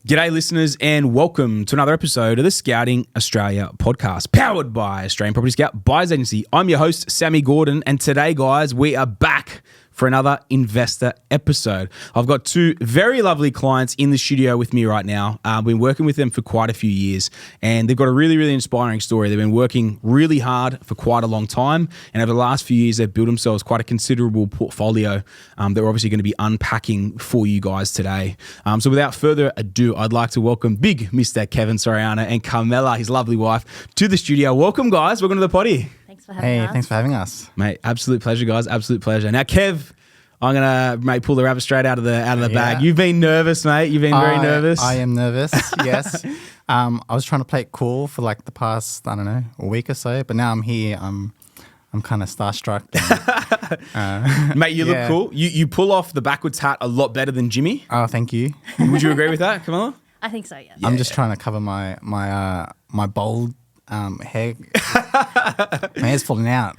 G'day listeners and welcome to another episode of the Scouting Australia podcast, powered by Australian Property Scout Buyers Agency. I'm your host, Sammy Gordon, and today, guys, we are back for another investor episode. I've got two very lovely clients in the studio with me right now. I've been working with them for quite a few years, and they've got a really, really inspiring story. They've been working really hard for quite a long time, and over the last few years, they've built themselves quite a considerable portfolio that we're obviously going to be unpacking for you guys today. So without further ado, I'd like to welcome big Mr. Kev and Carmela, his lovely wife, to the studio. Welcome, guys. Welcome to the potty. Thanks for having us. Hey, thanks for having us. Mate, absolute pleasure, guys. Absolute pleasure. Now, Kev, I'm gonna pull the rabbit straight out of the bag. You've been nervous, mate. You've been very nervous. I am nervous. Yes. I was trying to play it cool for like the past, I don't know, a week or so, but now I'm here. I'm kind of starstruck. Mate, you look cool. You pull off the backwards hat a lot better than Jimmy. Oh, thank you. Would you agree with that, Camilla? I think so, yeah. I'm just trying to cover my bald hair. My hair's falling out.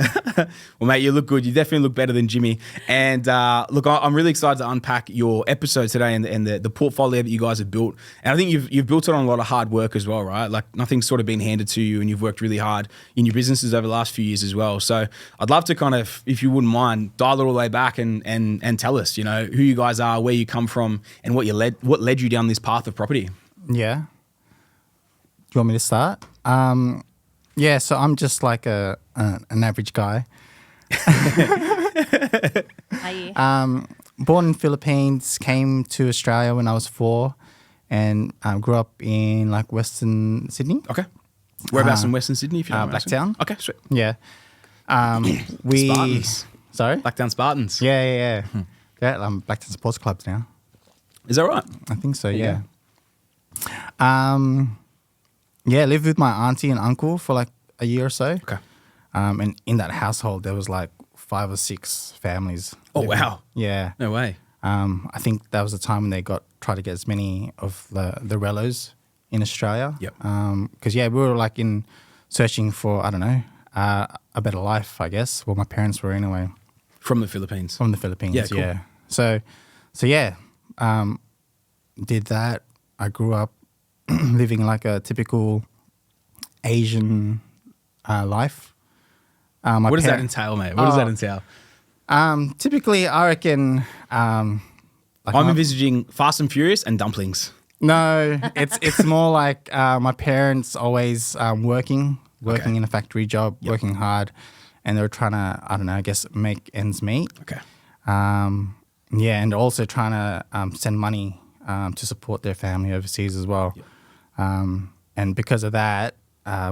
Well, mate, you look good. You definitely look better than Jimmy. And look, I'm really excited to unpack your episode today and the portfolio that you guys have built. And I think you've built it on a lot of hard work as well, right? Like nothing's sort of been handed to you, and you've worked really hard in your businesses over the last few years as well. So I'd love to kind of, if you wouldn't mind, dial it all the way back and tell us, you know, who you guys are, where you come from, and what led you down this path of property. Yeah. Do you want me to start? Yeah, so I'm just like an average guy. Are you? Born in Philippines, came to Australia when I was 4, and grew up in like Western Sydney. Okay. Whereabouts in Western Sydney, if you don't mind asking? Blacktown. Okay, sweet. Yeah. We Spartans. Sorry. Blacktown Spartans. Yeah. Yeah. Blacktown Sports Clubs now. Is that right? I think so. Yeah. Yeah, lived with my auntie and uncle for like a year or so. Okay. And in that household, there was like 5 or 6 families. Oh, living. wow. Yeah. No way. I think that was the time when they tried to get as many of the rellos in Australia. Yep. Because we were like searching for, I don't know, a better life, I guess. Well, my parents were anyway. From the Philippines. From the Philippines, Yeah, cool. So yeah, did that. I grew up living like a typical Asian life. What does that entail, mate? What does that entail? Typically, I reckon. I'm envisaging Fast and Furious and dumplings. No, it's more like my parents always working in a factory job, working hard, and they were trying to, I don't know, I guess make ends meet. Okay. And also trying to send money to support their family overseas as well. Yep. And because of that,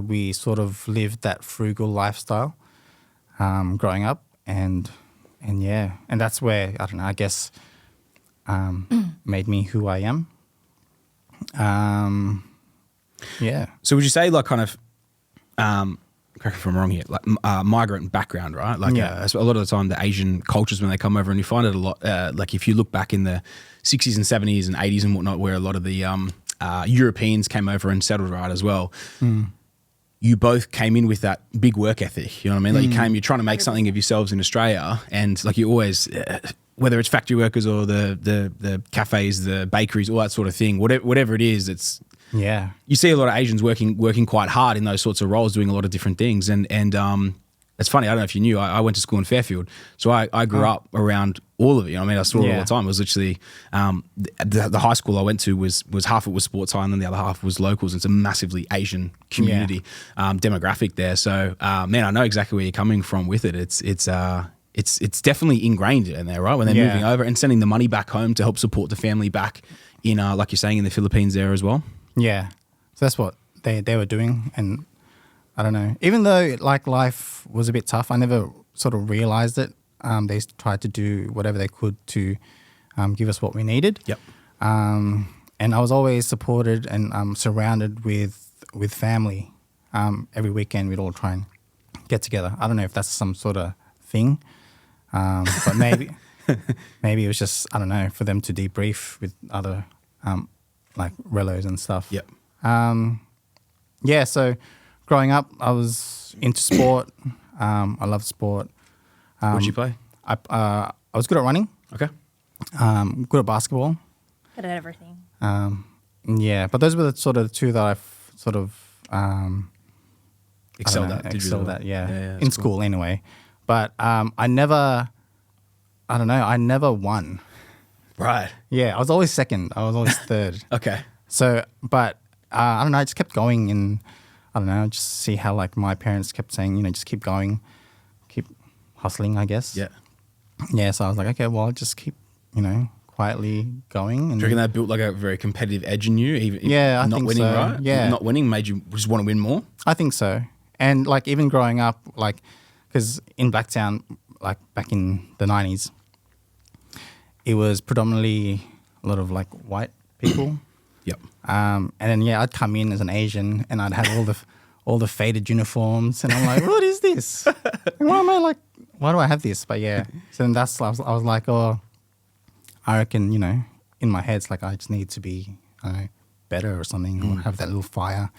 we sort of lived that frugal lifestyle growing up, and that's where, I don't know, I guess made me who I am. Yeah. So would you say like kind of, correct me if I'm wrong here, like migrant background, right? Like a lot of the time the Asian cultures when they come over, and you find it a lot, like if you look back in the 60s and 70s and 80s and whatnot, where a lot of the Europeans came over and settled right as well. You both came in with that big work ethic, you know what I mean? Like you're trying to make something of yourselves in Australia, and like you always, whether it's factory workers or the cafes, the bakeries, all that sort of thing, whatever it is, it's you see a lot of Asians working quite hard in those sorts of roles, doing a lot of different things, and it's funny. I don't know if you knew. I went to school in Fairfield, so I grew up around all of it. You know what I mean? I saw it all the time. It was literally the high school I went to was half it was sports high, and then the other half was locals. It's a massively Asian community demographic there. So man, I know exactly where you're coming from with it. It's definitely ingrained in there, right? When they're moving over and sending the money back home to help support the family back in, like you're saying, in the Philippines there as well. Yeah. So that's what they were doing, and I don't know. Even though like life was a bit tough, I never sort of realized it. They tried to do whatever they could to give us what we needed. Yep. And I was always supported and surrounded with family. Every weekend we'd all try and get together. I don't know if that's some sort of thing, but maybe it was just, I don't know, for them to debrief with other like relos and stuff. Yep. So growing up, I was into sport. I loved sport. What did you play? I was good at running. Okay. Good at basketball. Good at everything. Yeah, but those were the sort of two that I've sort of Excelled at. Did you excelled really? at, yeah, that's in cool. school anyway. But I never won. Right. Yeah, I was always second. I was always third. Okay. So, but I don't know. I just kept going, and I don't know. Just see how like my parents kept saying, you know, just keep going, keep hustling. I guess. Yeah. Yeah. So I was like, okay, well, I'll just keep, you know, quietly going. And Do you reckon that built like a very competitive edge in you? Even Yeah, I not think winning, so. right? Yeah. Not winning made you just want to win more? I think so. And like even growing up, like, because in Blacktown, like back in the 90s, it was predominantly a lot of like white people. Yep. And then yeah, I'd come in as an Asian and I'd have all the faded uniforms, and I'm like, what is this? Why am I like? Why do I have this? But yeah, so then I was like, oh, I reckon, you know, in my head, it's like I just need to be better or something, or have that little fire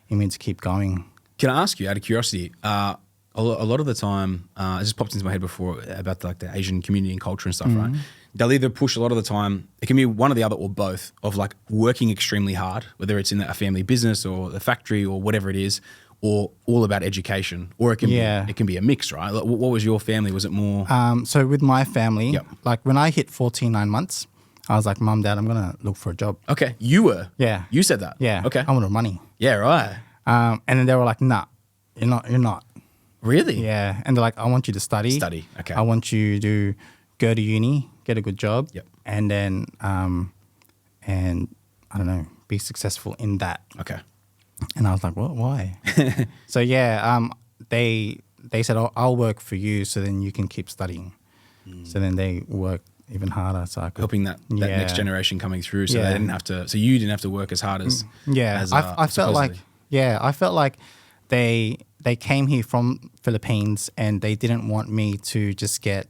in me to keep going. Can I ask you, out of curiosity, a lot of the time, it just popped into my head before about like the Asian community and culture and stuff, right? They'll either push a lot of the time, it can be one or the other or both, of like working extremely hard, whether it's in a family business or the factory or whatever it is, or all about education, or it can be a mix, right? Like, what was your family? Was it more? So with my family, Yep. like when I hit 9 months, I was like, Mum, Dad, I'm going to look for a job. Okay, you were? Yeah. You said that? Yeah. Okay. I want money. Yeah, right. And then they were like, nah, you're not. Really? Yeah. And they're like, I want you to study. Study, okay. I want you to go to uni, get a good job. Yep. And then, and I don't know, be successful in that. Okay. And I was like, what? Why? So yeah, they said, I'll work for you so then you can keep studying. So then they worked even harder. So I could, Helping that Yeah. next generation coming through, so Yeah. they didn't have to. So you didn't have to work as hard as. Yeah, as, I felt like supposedly. I felt like they came here from Philippines and they didn't want me to just get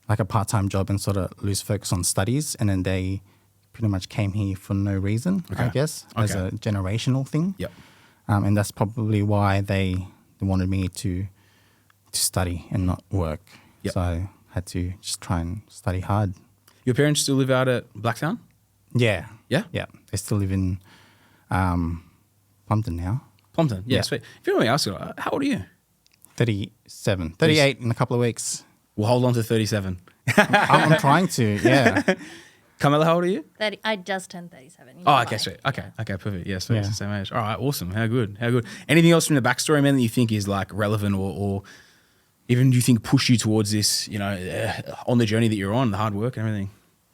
like a part-time job and sort of lose focus on studies, and then they pretty much came here for no reason, I Okay. guess, as Okay. a generational thing. Yep. And that's probably why they wanted me to study and not work. Yep. So I had to just try and study hard. Your parents still live out at Blacktown? Yeah. Yeah? Yeah. They still live in Plumpton now. Plumpton? Yeah, Yeah. sweet. If you don't mind me asking, how old are you? 37. 38 in a couple of weeks. We'll hold on to 37. I'm trying to, yeah. Carmela, how old are you? 30, I just turned 37. in Oh, July. okay, sweet. Okay, perfect. Yeah, so Yeah. it's the same age. All right, awesome. How good. Anything else from the backstory, man, that you think is like relevant or even do you think push you towards this, you know, on the journey that you're on, the hard work and everything?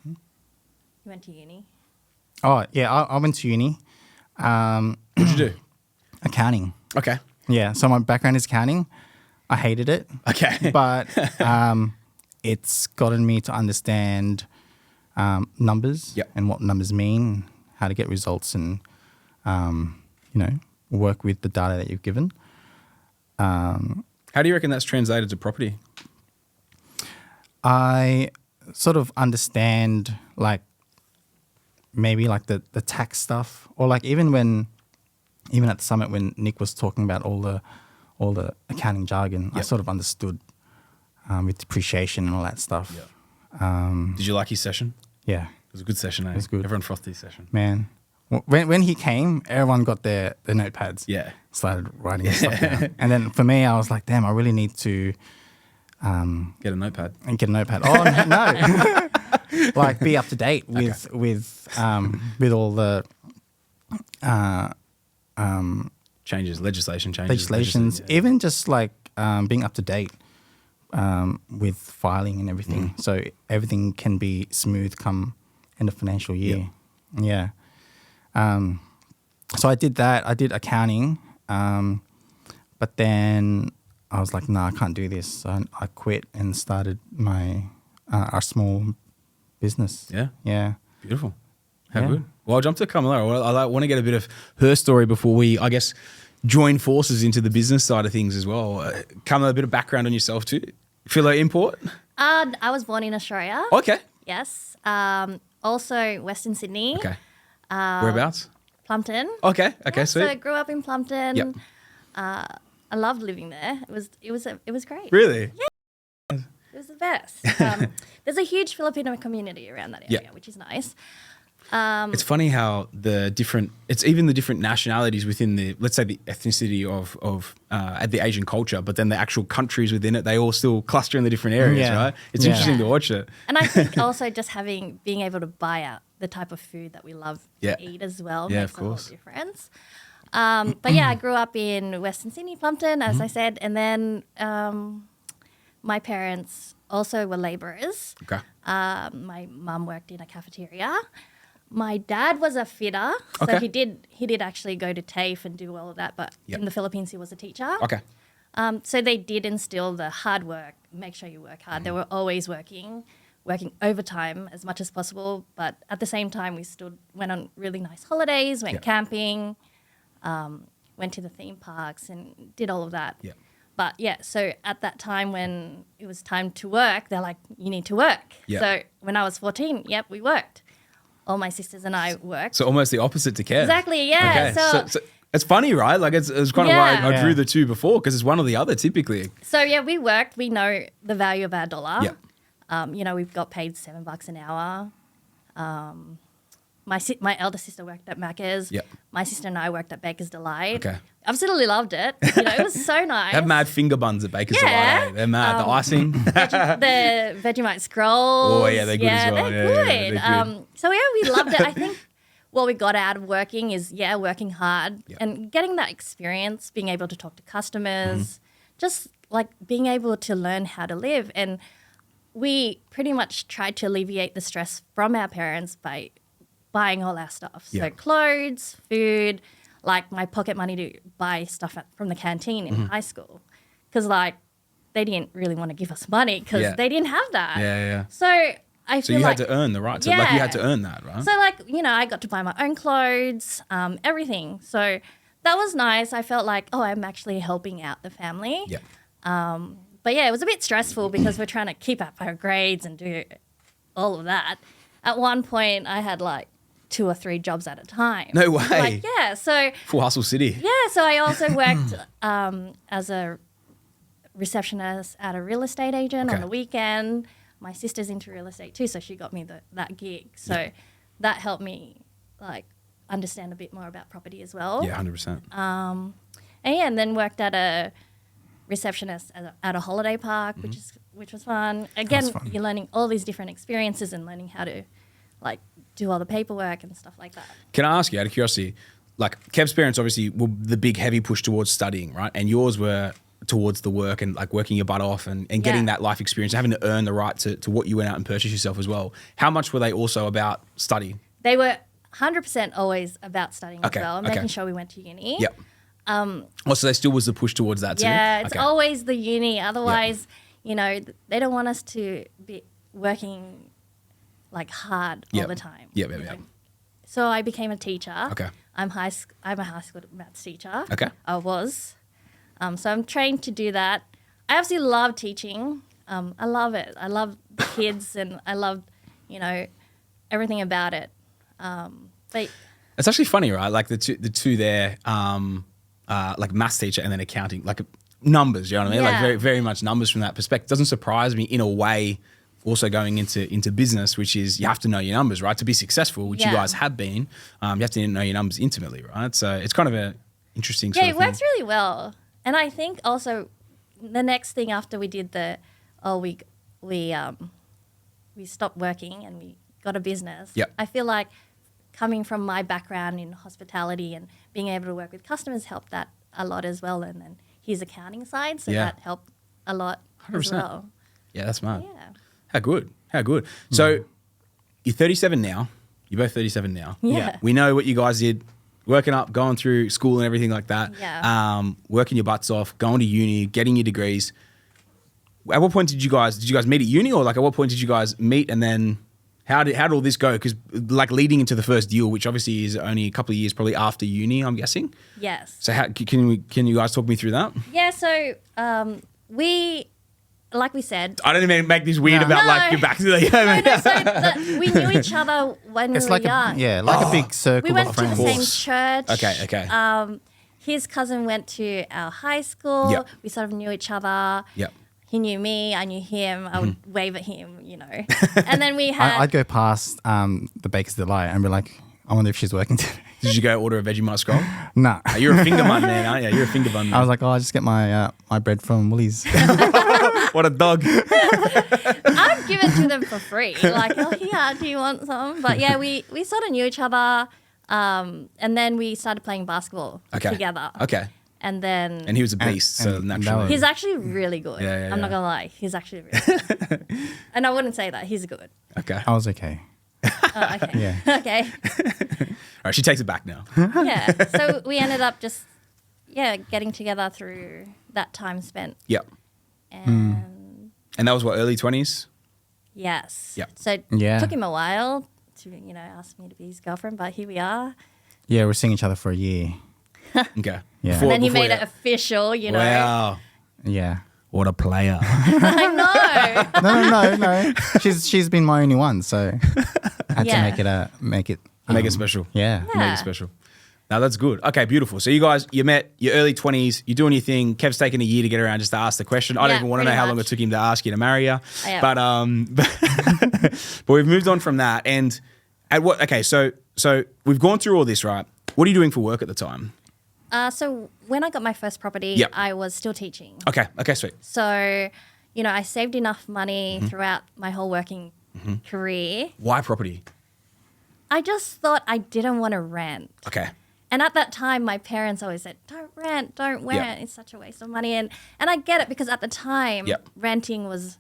You went to uni. Oh, yeah, I went to uni. What'd you do? Accounting. Okay. Yeah, so my background is accounting. I hated it. Okay. But it's gotten me to understand numbers Yep. and what numbers mean, how to get results, and you know, work with the data that you've given. How do you reckon that's translated to property? I sort of understand like maybe like the tax stuff, or like even at the summit when Nick was talking about all the accounting jargon, I Yep. sort of understood with depreciation and all that stuff. Did you like his session? Yeah, It was a good session, eh? was good. Everyone frothed his session. man. When he came, everyone got their notepads. Yeah. Started writing stuff down. And then for me, I was like, damn, I really need to Get a notepad. and get a notepad. Oh no, like be up to date with all the Legislation changes. legislations, Yeah. even just like being up to date with filing and everything, so everything can be smooth come end of financial year. Yeah. So I did that. I did accounting, but then I was like, no, I can't do this. So I quit and started our small business. Yeah. Yeah. Beautiful. How Yeah. good. Well, I'll jump to Carmela. I want to get a bit of her story before we, I guess, join forces into the business side of things as well. Carmela, a bit of background on yourself too. Filo import? I was born in Australia. Okay. Yes. Also Western Sydney. Okay. Whereabouts? Plumpton. Okay. Yeah, Sweet. so I grew up in Plumpton. Yep. I loved living there. It was great. Really? It was the best. There's a huge Filipino community around that area, Yeah. which is nice. It's funny how it's even the different nationalities within the, let's say, the ethnicity of the Asian culture, but then the actual countries within it, they all still cluster in the different areas, Yeah. right? It's Yeah. interesting to watch it. And I think also just being able to buy out the type of food that we love Yeah. to eat as well Yeah, makes of a whole course. difference. But yeah, I grew up in Western Sydney, Plumpton, as I said, and then my parents also were labourers. Okay. My mum worked in a cafeteria. My dad was a fitter, so Okay. he did actually go to TAFE and do all of that. But Yep. in the Philippines, he was a teacher. Okay. So they did instill the hard work, make sure you work hard. They were always working overtime as much as possible. But at the same time, we went on really nice holidays, went Yep. camping, went to the theme parks and did all of that. Yeah. But yeah, so at that time when it was time to work, they're like, you need to work. Yep. So when I was 14, we worked. All my sisters and I worked. So almost the opposite to Kev. Exactly, yeah. Okay. So it's funny, right? Like it's kind of why I Yeah. drew the two before, because it's one or the other typically. So yeah, we worked. We know the value of our dollar. Yeah. We've got paid $7 an hour. My elder sister worked at Macca's. Yep. My sister and I worked at Baker's Delight. Okay. Absolutely loved it. It was so nice. They have mad finger buns at Baker's Yeah. Delight. They're mad. The icing. The Vegemite scrolls. Oh, yeah, they're good as well. They're Yeah, good. yeah, they're good. So yeah, we loved it. I think what we got out of working is working hard Yep. and getting that experience, being able to talk to customers, Mm-hmm. just like being able to learn how to live. And we pretty much tried to alleviate the stress from our parents by buying all our stuff. Yeah. So clothes, food, like my pocket money to buy stuff from the canteen in high school. Because like they didn't really want to give us money because Yeah. they didn't have that. Yeah. So I So feel you like had to earn the right. So like you had to Yeah. earn that, right? so like, I got to buy my own clothes, everything. So that was nice. I felt like, I'm actually helping out the family. Yeah. But yeah, it was a bit stressful because we're trying to keep up our grades and do all of that. At one point, I had like 2 or 3 jobs at a time. No way. Like, yeah. So Full hustle city. yeah, so I also worked as a receptionist at a real estate agent Okay. on the weekend. My sister's into real estate too, so she got me that gig. So that helped me like understand a bit more about property as well. Yeah, 100%. And then worked at a receptionist at a holiday park, which was fun. Again, That's fun. you're learning all these different experiences and learning how to like do all the paperwork and stuff like that. Can I ask you, out of curiosity, like Kev's parents obviously were the big heavy push towards studying, right? And yours were towards the work and like working your butt off and getting that life experience, having to earn the right to what you went out and purchase yourself as well. How much were they also about studying? They were 100% always about studying Okay, as well, okay. making sure we went to uni. Yep. So there still was the push towards that too? Yeah, it's Okay. always the uni. Otherwise, they don't want us to be working like hard all Yep. the time. Yep. So I became a teacher. Okay. I'm a high school maths teacher. Okay. I was. So I'm trained to do that. I absolutely love teaching. I love it. I love the kids and I love, everything about it. But It's actually funny, right? Like the two there, like maths teacher and then accounting, like numbers, you know what I mean? Like Yeah. very, very much numbers from that perspective. Doesn't surprise me in a way also going into business, which is you have to know your numbers, right? To be successful, which you Yeah. guys have been, you have to know your numbers intimately, right? So it's kind of a interesting yeah, sort it of thing. works really well. And I think also the next thing after we did we stopped working and we got a business. Yep. I feel like coming from my background in hospitality and being able to work with customers helped that a lot as well. And then his accounting side, so Yeah. that helped a lot 100%. as well. Yeah, that's smart. Yeah. How good. So you're 37 now. You're both 37 now. Yeah. We know what you guys did, working up, going through school and everything like that. Yeah. Working your butts off, going to uni, getting your degrees. At what point did you guys meet at uni, or like at what point did you guys meet, and then how did all this go? Because like leading into the first deal, which obviously is only a couple of years probably after uni, I'm guessing. Yes. So can you guys talk me through that? Yeah, so like we said, I don't even make this weird No. about like No. you're back to the we knew each other when It's we like were young. a big circle We went of to the friends. same church. Okay. His cousin went to our high school. Yep. We sort of knew each other. Yep. he knew me, I knew him. I would wave at him, you know. And then we had. I'd go past the Baker's Delight and be like, I wonder if she's working today. Did you go order a Vegemite scroll? Nah. You're a finger bun man, aren't you? You're a finger bun man. I was like, oh, I just get my my bread from Woolies. What a dog. I'd give it to them for free. Like, oh, here, do you want some? But yeah, we sort of knew each other. And then we started playing basketball together. Okay. And then. And he was a beast, so and naturally. He's actually really good. Yeah, I'm not going to lie. He's actually really good. And I wouldn't say that. He's good. Okay. I was okay. Oh, okay. Yeah. Okay. All right, she takes it back now. Yeah. So we ended up just, getting together through that time spent. Yep. And And that was what, early 20s? yes. Yep. So it Yeah. took him a while to, ask me to be his girlfriend, but here we are. Yeah, we're seeing each other for a year. Okay. Yeah. And then he made you- it official, Wow. Yeah. What a player. I know. No. She's been my only one, so I had Yeah. to make it Make it special. Yeah. Yeah. Make it special. Now that's good. Okay, beautiful. So you guys, you met your early 20s, you're doing your thing. Kev's taking a year to get around just to ask the question. I don't Yeah, even want to know pretty how long much. it took him to ask you to marry you. Yeah. But but we've moved on from that. And at what? Okay, so we've gone through all this, right? What are you doing for work at the time? So when I got my first property, Yep. I was still teaching. Okay, sweet. So, I saved enough money throughout my whole working career. Why property? I just thought I didn't want to rent. Okay. And at that time, my parents always said, don't rent. It's such a waste of money. And I get it because at the time, Yep. renting was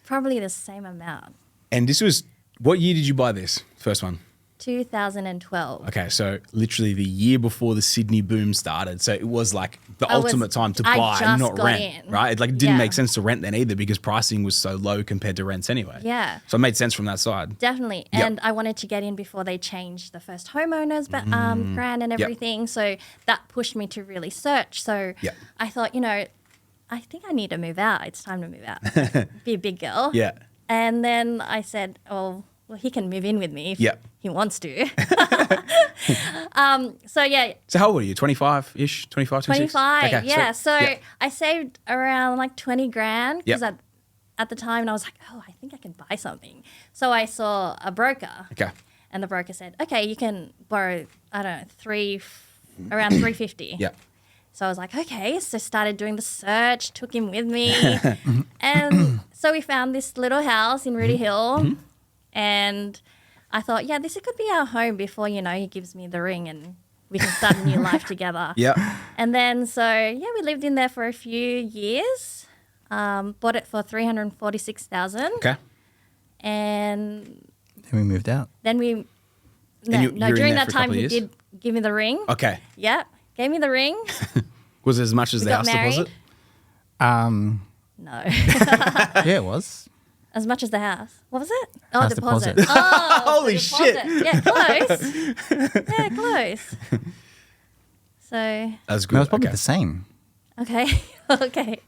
probably the same amount. And this was, what year did you buy this first one? 2012. Okay, so literally the year before the Sydney boom started. So it was like the ultimate time to I buy, just not got rent, in. right? It didn't Yeah. make sense to rent then either because pricing was so low compared to rents anyway. Yeah. So it made sense from that side. Definitely. Yep. And I wanted to get in before they changed the first homeowners grant and Yep. everything. So that pushed me to really search. So Yep. I thought, I think I need to move out. It's time to move out. Be a big girl. Yeah. And then I said, well, he can move in with me if Yep. he wants to. So yeah, So how old are you? 25-ish? 25, 26? 25. Okay, yeah. sweet. So I saved around like 20 grand because Yep. at the time I was like, oh, I think I can buy something. So I saw a broker. Okay. And the broker said, okay, you can borrow, I don't know, around 350. Yeah. So I was like, okay. So started doing the search, took him with me. And so we found this little house in Rudy Hill. And I thought, yeah, this could be our home before, he gives me the ring and we can start a new life together. Yeah. And then, we lived in there for a few years. Bought it for $346,000. Okay. And Then we moved out. then we, you were in during there that for a time, couple of he years? did give me the ring. Okay. Yep, gave me the ring. Was it as much as We the got house married. deposit? No, Yeah, it was. as much as the house. What was it? Oh, House deposit. deposit. Oh, Holy the shit. deposit. Yeah, close. Yeah, close. So, That's good. No, it was probably Okay. the same. okay, okay.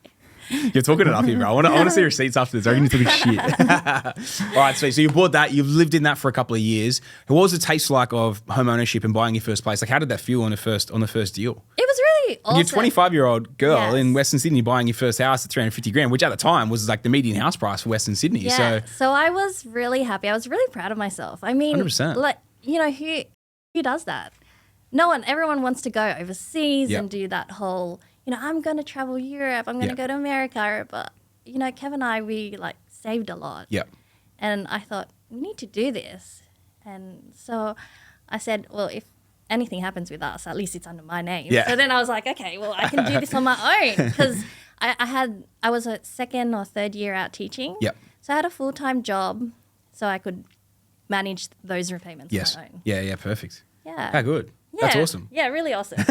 You're talking it up here, bro. I want to see receipts after this. I reckon you're talking shit. All right, sweet. So you bought that. You've lived in that for a couple of years. What was the taste like of home ownership and buying your first place? Like, how did that feel on the first deal? It was really awesome. You're a 25-year-old girl Yes. in Western Sydney buying your first house at 350 grand, which at the time was like the median house price for Western Sydney. Yeah. So So I was really happy. I was really proud of myself. I mean, 100%. like, who does that? No one. Everyone wants to go overseas Yep. and do that whole, I'm going to travel Europe. I'm going to Yep. go to America. But, Kev and I, we saved a lot. yeah, And I thought, we need to do this. And so I said, well, if anything happens with us, at least it's under my name. Yeah. So then I was like, okay, well, I can do this on my own. Because I was a second or third year out teaching. Yep. So I had a full-time job so I could manage those repayments yes, on my own. yeah, perfect. Yeah. How good. Yeah. That's awesome. Yeah, really awesome.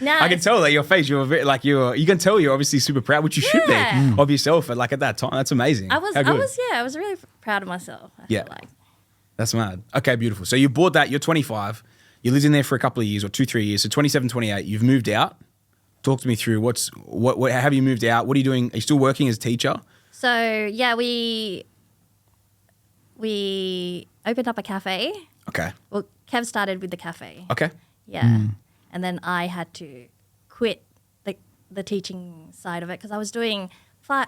Now I can tell that your face. You're very, you can tell you're obviously super proud, which you should Yeah. be of yourself. At that time, that's amazing. I was How good. I was really proud of myself. I Yeah. feel like. That's mad. Okay, beautiful. So you bought that. You're 25. You lived in there for a couple of years or 2-3 years. So 27, 28. You've moved out. Talk to me through what have you moved out? What are you doing? Are you still working as a teacher? So yeah, we opened up a cafe. Okay. Well, Kev started with the cafe. Okay. Yeah. And then I had to quit the teaching side of it because I was doing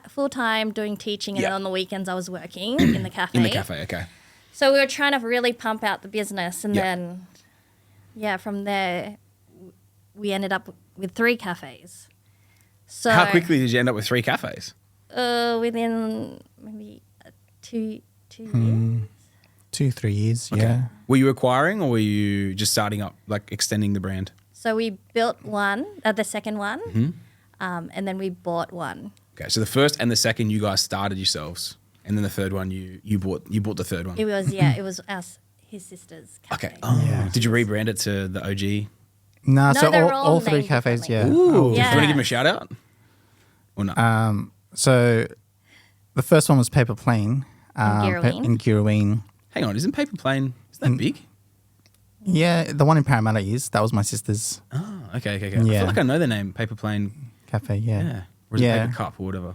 full time doing teaching, and Yeah. then on the weekends I was working in the cafe. In the cafe, okay. So we were trying to really pump out the business, and Yeah. then, from there, we ended up with 3 cafes. So How quickly did you end up with 3 cafes? within maybe 2 years. 2-3 years. Okay. Yeah. Were you acquiring or were you just starting up, like extending the brand? So we built the second one, Mm-hmm. and then we bought one. Okay, so the first and the second you guys started yourselves, and then the third one you bought the third one. It was his sister's cafe. Okay. Oh, Yeah. did you rebrand it to the OG? No, so they're all all 3 named cafes, yeah. differently. Ooh. Oh, Do you want to Yeah. give them a shout out? Or not? So the first one was Paper Plane. Girraween. In Girraween. Hang on, isn't Paper Plane, is that big? Yeah, the one in Parramatta is. That was my sister's Oh, okay. I feel Yeah. like I know the name, Paper Plane. cafe, yeah. Yeah. Or is it Yeah. Paper Cup or whatever?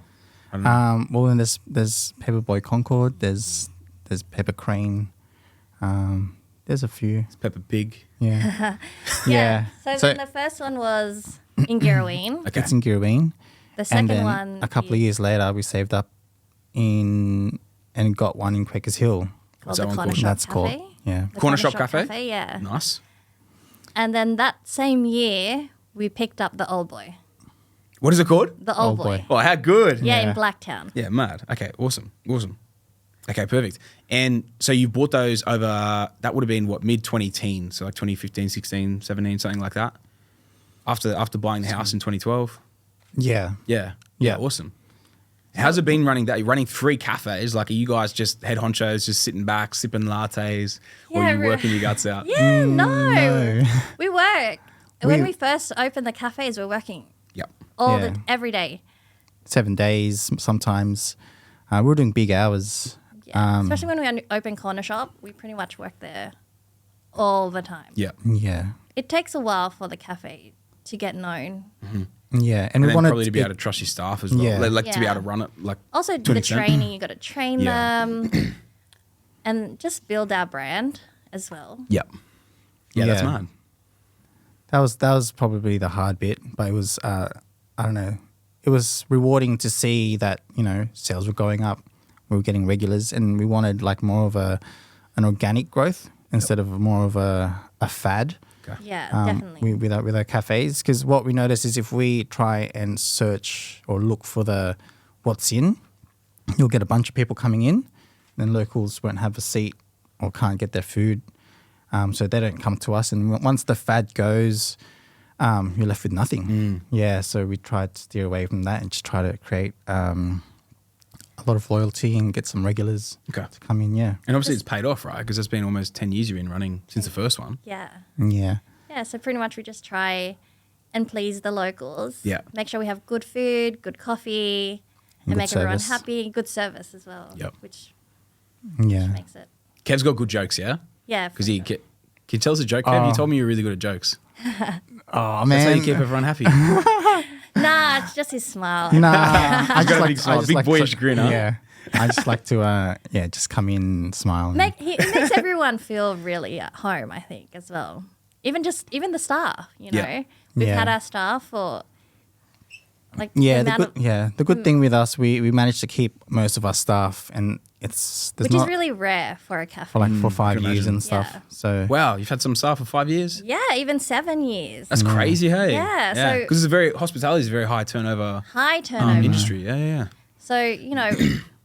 I don't know. Well, then there's Paperboy Concord. There's Paper Crane. There's a few. It's Peppa Pig. Yeah. Yeah. So then the first one was in Girraween. Okay. It's in Girraween. The And second then one a couple of is years later, we saved up and got one in Quakers Hill. What's called that the one Corner called? Shop That's Cafe. called, yeah. The Corner Shop Cafe? Yeah. Nice. And then that same year, we picked up the Old Boy. What is it called? The Old Old Boy. Boy. Oh, how good. Yeah, Yeah. in Blacktown. Yeah, mad. Okay, awesome. Okay, perfect. And so you bought those over, that would have been what, mid-2010, so like 2015, 16, 17, something like that? After buying the house in 2012? Yeah. Yeah. Yeah. Awesome. How's it been running that? You're running 3 cafes. Like, are you guys just head honchos, just sitting back, sipping lattes? Or Yeah, are you working your guts out? Yeah, no. We work. When We- we first opened the cafes, we're working Yep. Yeah. every day. 7 days sometimes. We were doing big hours. Yeah. Especially when we open Corner Shop, we pretty much work there all the time. Yeah. Yeah. It takes a while for the cafe to get known. Yeah. And we then wanted probably to be able to trust your staff as well. Yeah. Like to be Yeah. able to run it. Like Also, to an the extent. training, you got to train Yeah. them and just build our brand as well. Yep. Yeah, that's Yeah. mad. That was probably the hard bit, but it was I don't know. It was rewarding to see that, sales were going up. We were getting regulars, and we wanted like more of an organic growth instead of more of a fad. Okay. Yeah, We, definitely. with our cafes, because what we notice is if we try and search or look for the what's in, you'll get a bunch of people coming in, then locals won't have a seat or can't get their food, so they don't come to us. And once the fad goes, you're left with nothing. Yeah, so we tried to steer away from that and just try to create a lot of loyalty and get some regulars Okay. to come in. Yeah, And obviously it's paid off, right? Because it's been almost 10 years you've been running since the first one. Yeah. yeah, Yeah, so pretty much we just try and please the locals. Yeah. Make sure we have good food, good coffee, and Good make everyone service. happy. Good service as well. Yep. Which yeah. makes it. Kev's got good jokes, yeah? Yeah. Because for he sure. can you tell us a joke, Kev? You Oh. told me you were really good at jokes. Oh That's how man, you keep everyone happy. Nah, it's just his smile. Nah, I got a big smile, big boyish grin, huh? Yeah, I just like to, just come in, and smile. And, It makes everyone feel really at home, I think, as well. Even the staff, Yeah. We've Yeah. had our staff for like yeah, the amount of, the good thing with us, we managed to keep most of our staff, and there's which not is really rare for a cafe. for like 4 or 5 can years imagine. and stuff. Yeah. So Wow, you've had some staff for 5 years? Yeah, even 7 years. That's crazy, hey? Yeah, so- Because hospitality is a very high turnover High turnover. industry. Yeah. So,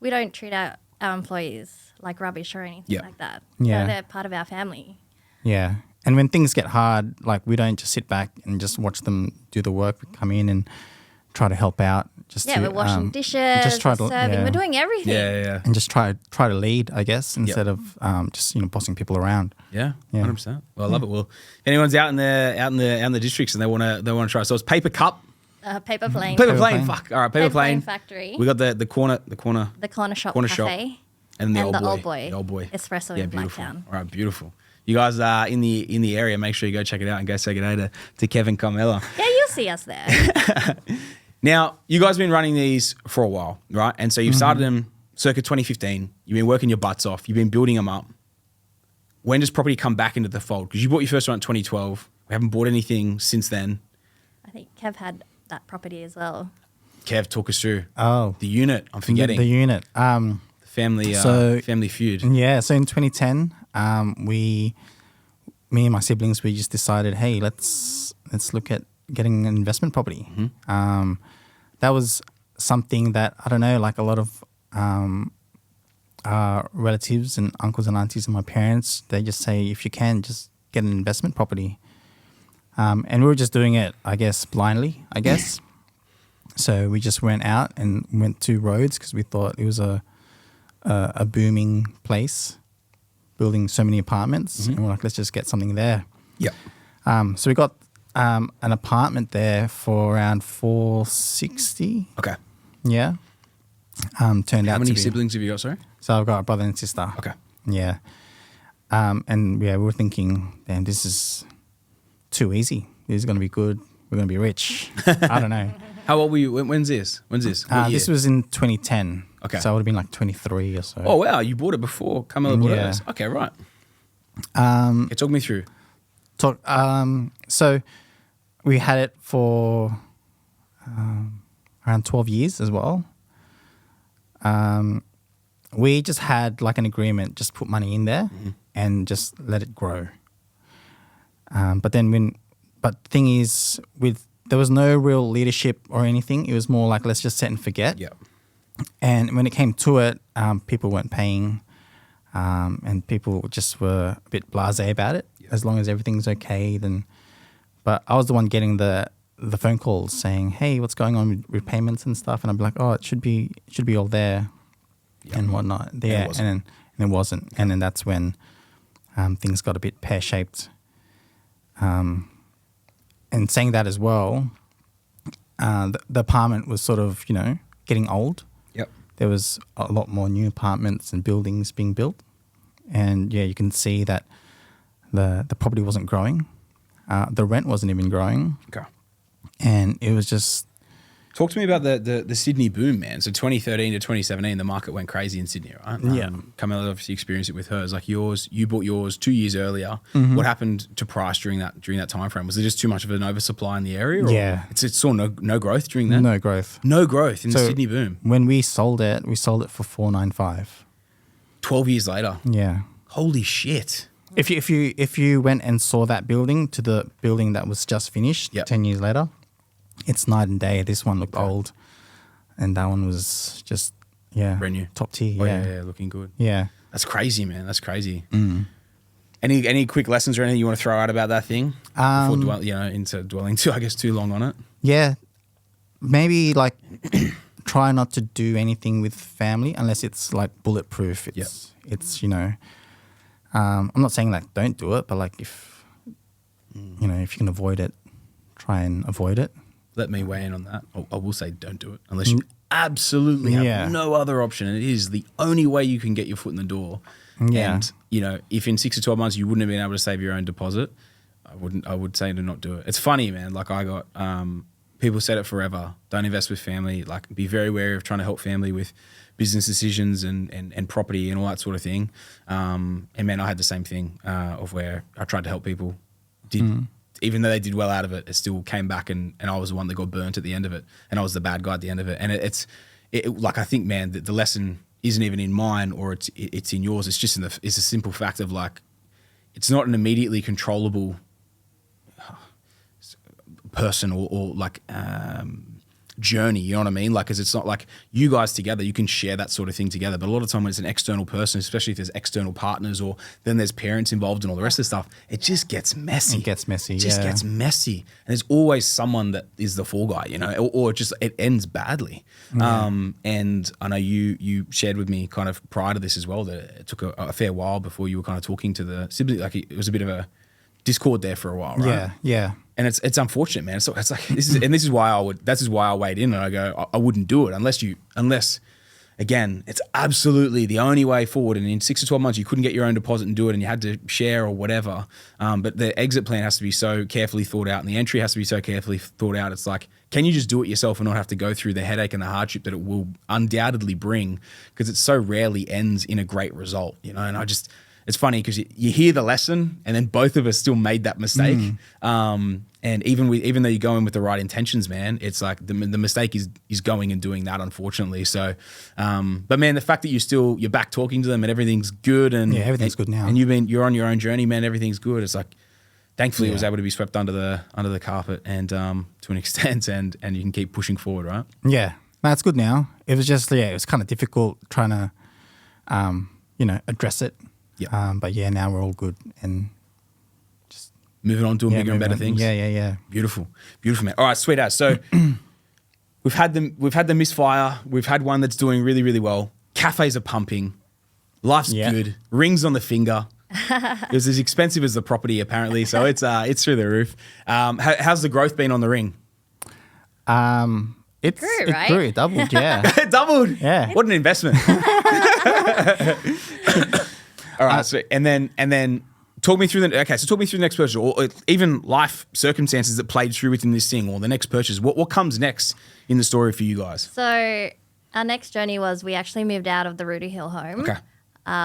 we don't treat our employees like rubbish or anything Yeah. like that. Yeah. They're part of our family. yeah, and when things get hard, like we don't just sit back and just watch them do the work. We come in and try to help out. Just Yeah, to, we're washing dishes, just try we're to- serving, yeah. we're doing everything. Yeah. and just try to lead, I guess, instead of just bossing people around. Yeah, Yeah. 100%. Well, I love it. Well, if anyone's out in the districts and they want to try, so it's Paper Cup, Paper plane. Paper Paper Plane. Plane. Fuck. All right, Paper Plane. Factory. We got the corner, the Corner Shop Corner Shop. Cafe. and the and old the boy, Old Boy. the old boy, Espresso Yeah, in beautiful. Blacktown. All right, beautiful. You guys are in the area. Make sure you go check it out and go say good day to Kev and Carmela. Yeah, you'll see us there. Now, you guys have been running these for a while, right? And so you've started them circa 2015. You've been working your butts off. You've been building them up. When does property come back into the fold? Because you bought your first one in 2012. We haven't bought anything since then. I think Kev had that property as well. Kev, talk us through. Oh, The unit. I'm forgetting. the unit. Family feud. Yeah, so in 2010, me and my siblings, we just decided, hey, let's look at getting an investment property. That was something that, I don't know, like a lot of relatives and uncles and aunties and my parents, they just say, if you can, just get an investment property. And we were just doing it, I guess, blindly, I guess. So we just went out and went to Rhodes because we thought it was a booming place, building so many apartments. And we're like, let's just get something there. Yep. So we got an apartment there for around $460. Okay. Yeah. Turned out How many to be, siblings have you got, sorry? So I've got a brother and sister. Okay. Yeah. And yeah, we were thinking, damn, this is too easy. This is going to be good. We're going to be rich. I don't know. How old were you? When's this? What year? This was in 2010. Okay. So I would have been like 23 or so. Oh, wow. You bought it before Carmela bought Yeah. it? Okay, right. It took me through. So we had it for around 12 years as well. We just had like an agreement, just put money in there and just let it grow. But the thing is, there was no real leadership or anything. It was more like, let's just set and forget. Yep. And when it came to it, people weren't paying, and people just were a bit blasé about it. As long as everything's okay, then. But I was the one getting the phone calls saying, "Hey, what's going on with repayments and stuff?" And I'd be like, "Oh, it should be all there, and whatnot." Yeah, and it wasn't. And then that's when things got a bit pear shaped. And saying that as well, the apartment was sort of, getting old. Yep. There was a lot more new apartments and buildings being built. And yeah, you can see that the property wasn't growing. The rent wasn't even growing. Okay. And it was just... Talk to me about the Sydney boom, man. So 2013 to 2017, the market went crazy in Sydney, right? Yeah. Carmela obviously experienced it with hers. Like you bought yours 2 years earlier. What happened to price during that time frame? Was there just too much of an oversupply in the area? Or Yeah. It saw no growth during that? No growth. No growth in the So Sydney boom. when we sold it for $495. 12 years later. Yeah. Holy shit. If you went and saw that building to the building that was just finished 10 years later, it's night and day. This one looked old, and that one was just brand new, top tier. Oh, Yeah. yeah, looking good. Yeah. That's crazy, man. That's crazy. Any quick lessons or anything you want to throw out about that thing before dwelling too long on it? Yeah. Maybe like try not to do anything with family unless it's like bulletproof. It's I'm not saying like don't do it, but like if if you can avoid it, try and avoid it. Let me weigh in on that. I will say don't do it unless you absolutely have no other option. And it is the only way you can get your foot in the door. Yeah. And, if in 6 to 12 months you wouldn't have been able to save your own deposit, I would say to not do it. It's funny, man. Like I got, people said it forever. Don't invest with family. Like be very wary of trying to help family with business decisions and property and all that sort of thing. And man, I had the same thing of where I tried to help people. Even though they did well out of it, it still came back and I was the one that got burnt at the end of it. And I was the bad guy at the end of it. And it's like, I think, man, the lesson isn't even in mine or it's in yours. It's just it's a simple fact of like, it's not an immediately controllable person or like journey, you know what I mean? Like, 'cause it's not like you guys together, you can share that sort of thing together. But a lot of time when it's an external person, especially if there's external partners or then there's parents involved and all the rest of the stuff, it just gets messy. It gets messy, It just gets messy. And there's always someone that is the fall guy, or just it ends badly. And I know you shared with me kind of prior to this as well that it took a fair while before you were kind of talking to the sibling. Like it was a bit of a discord there for a while, right? Yeah, yeah. And it's unfortunate, man. So it's like this is why I weighed in and I go, I wouldn't do it unless again, it's absolutely the only way forward. And in 6 to 12 months, you couldn't get your own deposit and do it, and you had to share or whatever. But the exit plan has to be so carefully thought out, and the entry has to be so carefully thought out. It's like, can you just do it yourself and not have to go through the headache and the hardship that it will undoubtedly bring? Because it so rarely ends in a great result, And it's funny because you hear the lesson, and then both of us still made that mistake. And even though you go in with the right intentions, man, it's like the mistake is going and doing that, unfortunately. So, but man, the fact that you're back talking to them and everything's good, and everything's good now. and you're on your own journey, man. Everything's good. It's like, thankfully, it was able to be swept under the carpet, and to an extent, and you can keep pushing forward, right? Yeah, that's good now. It was just it was kind of difficult trying to, address it. Yeah. But yeah, now we're all good and just moving on, doing bigger and better things. Yeah. Beautiful, man. All right, sweet as. So we've had the misfire. We've had one that's doing really, really well. Cafes are pumping. Life's good. Rings on the finger. It was as expensive as the property, apparently. So it's through the roof. How's the growth been on the ring? It grew, it doubled, yeah. It doubled. Yeah. What an investment. All right, so and then talk me through the next purchase, or even life circumstances that played through within this thing, or the next purchase. What comes next in the story for you guys? So our next journey was we actually moved out of the Rudy Hill home. Okay.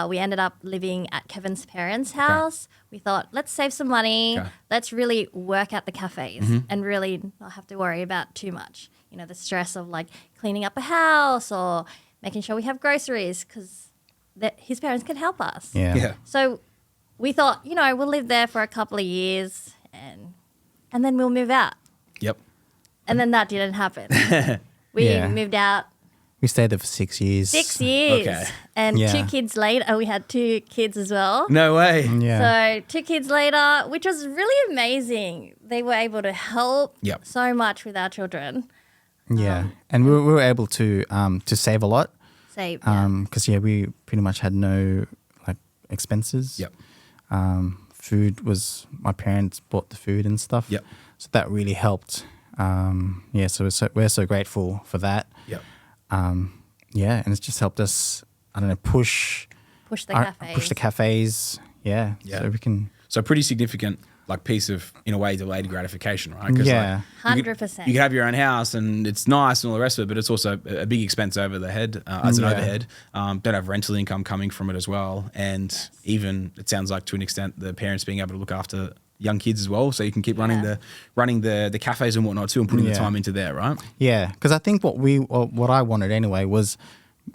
We ended up living at Kevin's parents' house. We thought, let's save some money. Okay. Let's really work at the cafes and really not have to worry about too much. You know, the stress of like cleaning up a house or making sure we have groceries because his parents can help us. Yeah. So we thought, we'll live there for a couple of years and then we'll move out. Yep. And then that didn't happen. We moved out. We stayed there for 6 years. 6 years. Okay. And 2 kids later, we had 2 kids as well. No way. Yeah. So 2 kids later, which was really amazing. They were able to help so much with our children. Yeah. And we were able to save a lot. Save. Because we pretty much had no like expenses. Yep. Food was, my parents bought the food and stuff. Yep. So that really helped. So we're so grateful for that. Yep. And it's just helped us, push the cafes. Push the cafes. Yeah. So we can. So pretty significant, like piece of, in a way, delayed gratification, right? 'Cause, yeah. 100%. You could have your own house and it's nice and all the rest of it, but it's also a big expense over the head as an overhead. Don't have rental income coming from it as well. And even, it sounds like to an extent, the parents being able to look after young kids as well, so you can keep running the cafes and whatnot too, and putting the time into there, right? Yeah, because I think what I wanted anyway was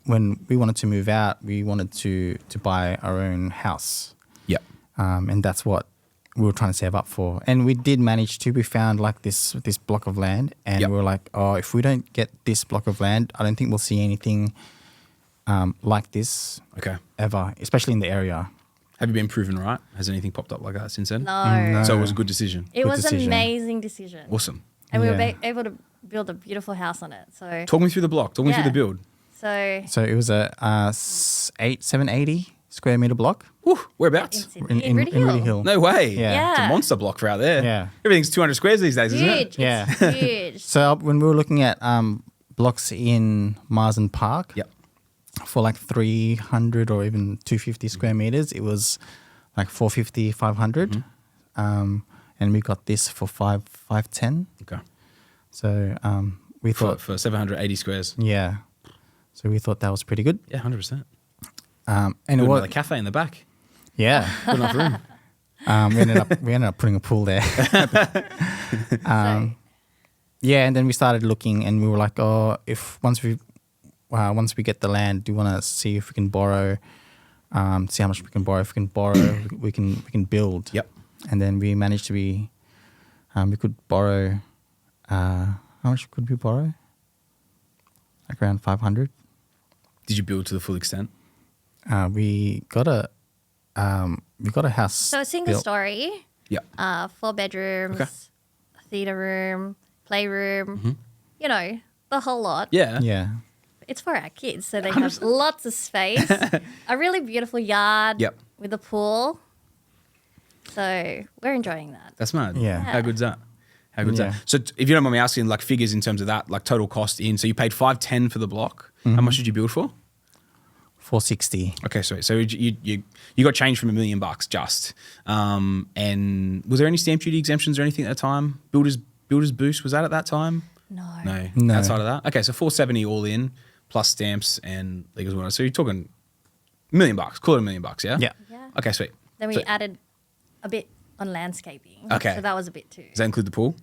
when we wanted to move out, we wanted to buy our own house. Yep. And that's what we were trying to save up for, and we did manage to. We found like this block of land, and we were like, oh, if we don't get this block of land, I don't think we'll see anything like this ever, especially in the area. Have you been proven right? Has anything popped up like that since then? No. So it was a good decision. It was an amazing decision. Awesome. And we were able to build a beautiful house on it. So talk me through the block. Talk me through the build. So it was a 780 square meter block. Woo, whereabouts? In Rudy Hill. No way. Yeah. It's a monster block for out there. Yeah. Everything's 200 squares these days, isn't it? Huge. Yeah. It's huge. So when we were looking at blocks in Marsden Park, for like 300 or even 250 square meters, it was like 450, 500. And we got this for 510. Okay. So we thought for 780 squares. Yeah. So we thought that was pretty good. Yeah, 100%. And Good, it was another cafe in the back. Yeah. Good enough room. We ended up putting a pool there. And then we started looking, and we were like, oh, if once we get the land, do you want to see if we can borrow, see how much we can borrow. If we can borrow, we can build. Yep. And then we managed to we could borrow. How much could we borrow? Like around 500. Did you build to the full extent? We got a house. So a single story. Yep. 4 bedrooms, a theatre room, playroom, the whole lot. Yeah. Yeah. It's for our kids, so they have lots of space. A really beautiful yard with a pool. So we're enjoying that. That's mad. Yeah. How good's that? How good's that? So if you don't mind me asking, like figures in terms of that, like total cost in. So you paid 510 for the block. How much did you build for? 460. Okay, sweet. So you got changed from $1 million just. And was there any stamp duty exemptions or anything at the time? Builders boost, was that at that time? No. No. Outside of that? Okay, so 470 all in, plus stamps and legals and whatnot. So you're talking $1 million, call it $1 million, yeah? Yeah. Yeah. Okay, sweet. Then we So- added a bit on landscaping. Okay. So that was a bit too. Does that include the pool?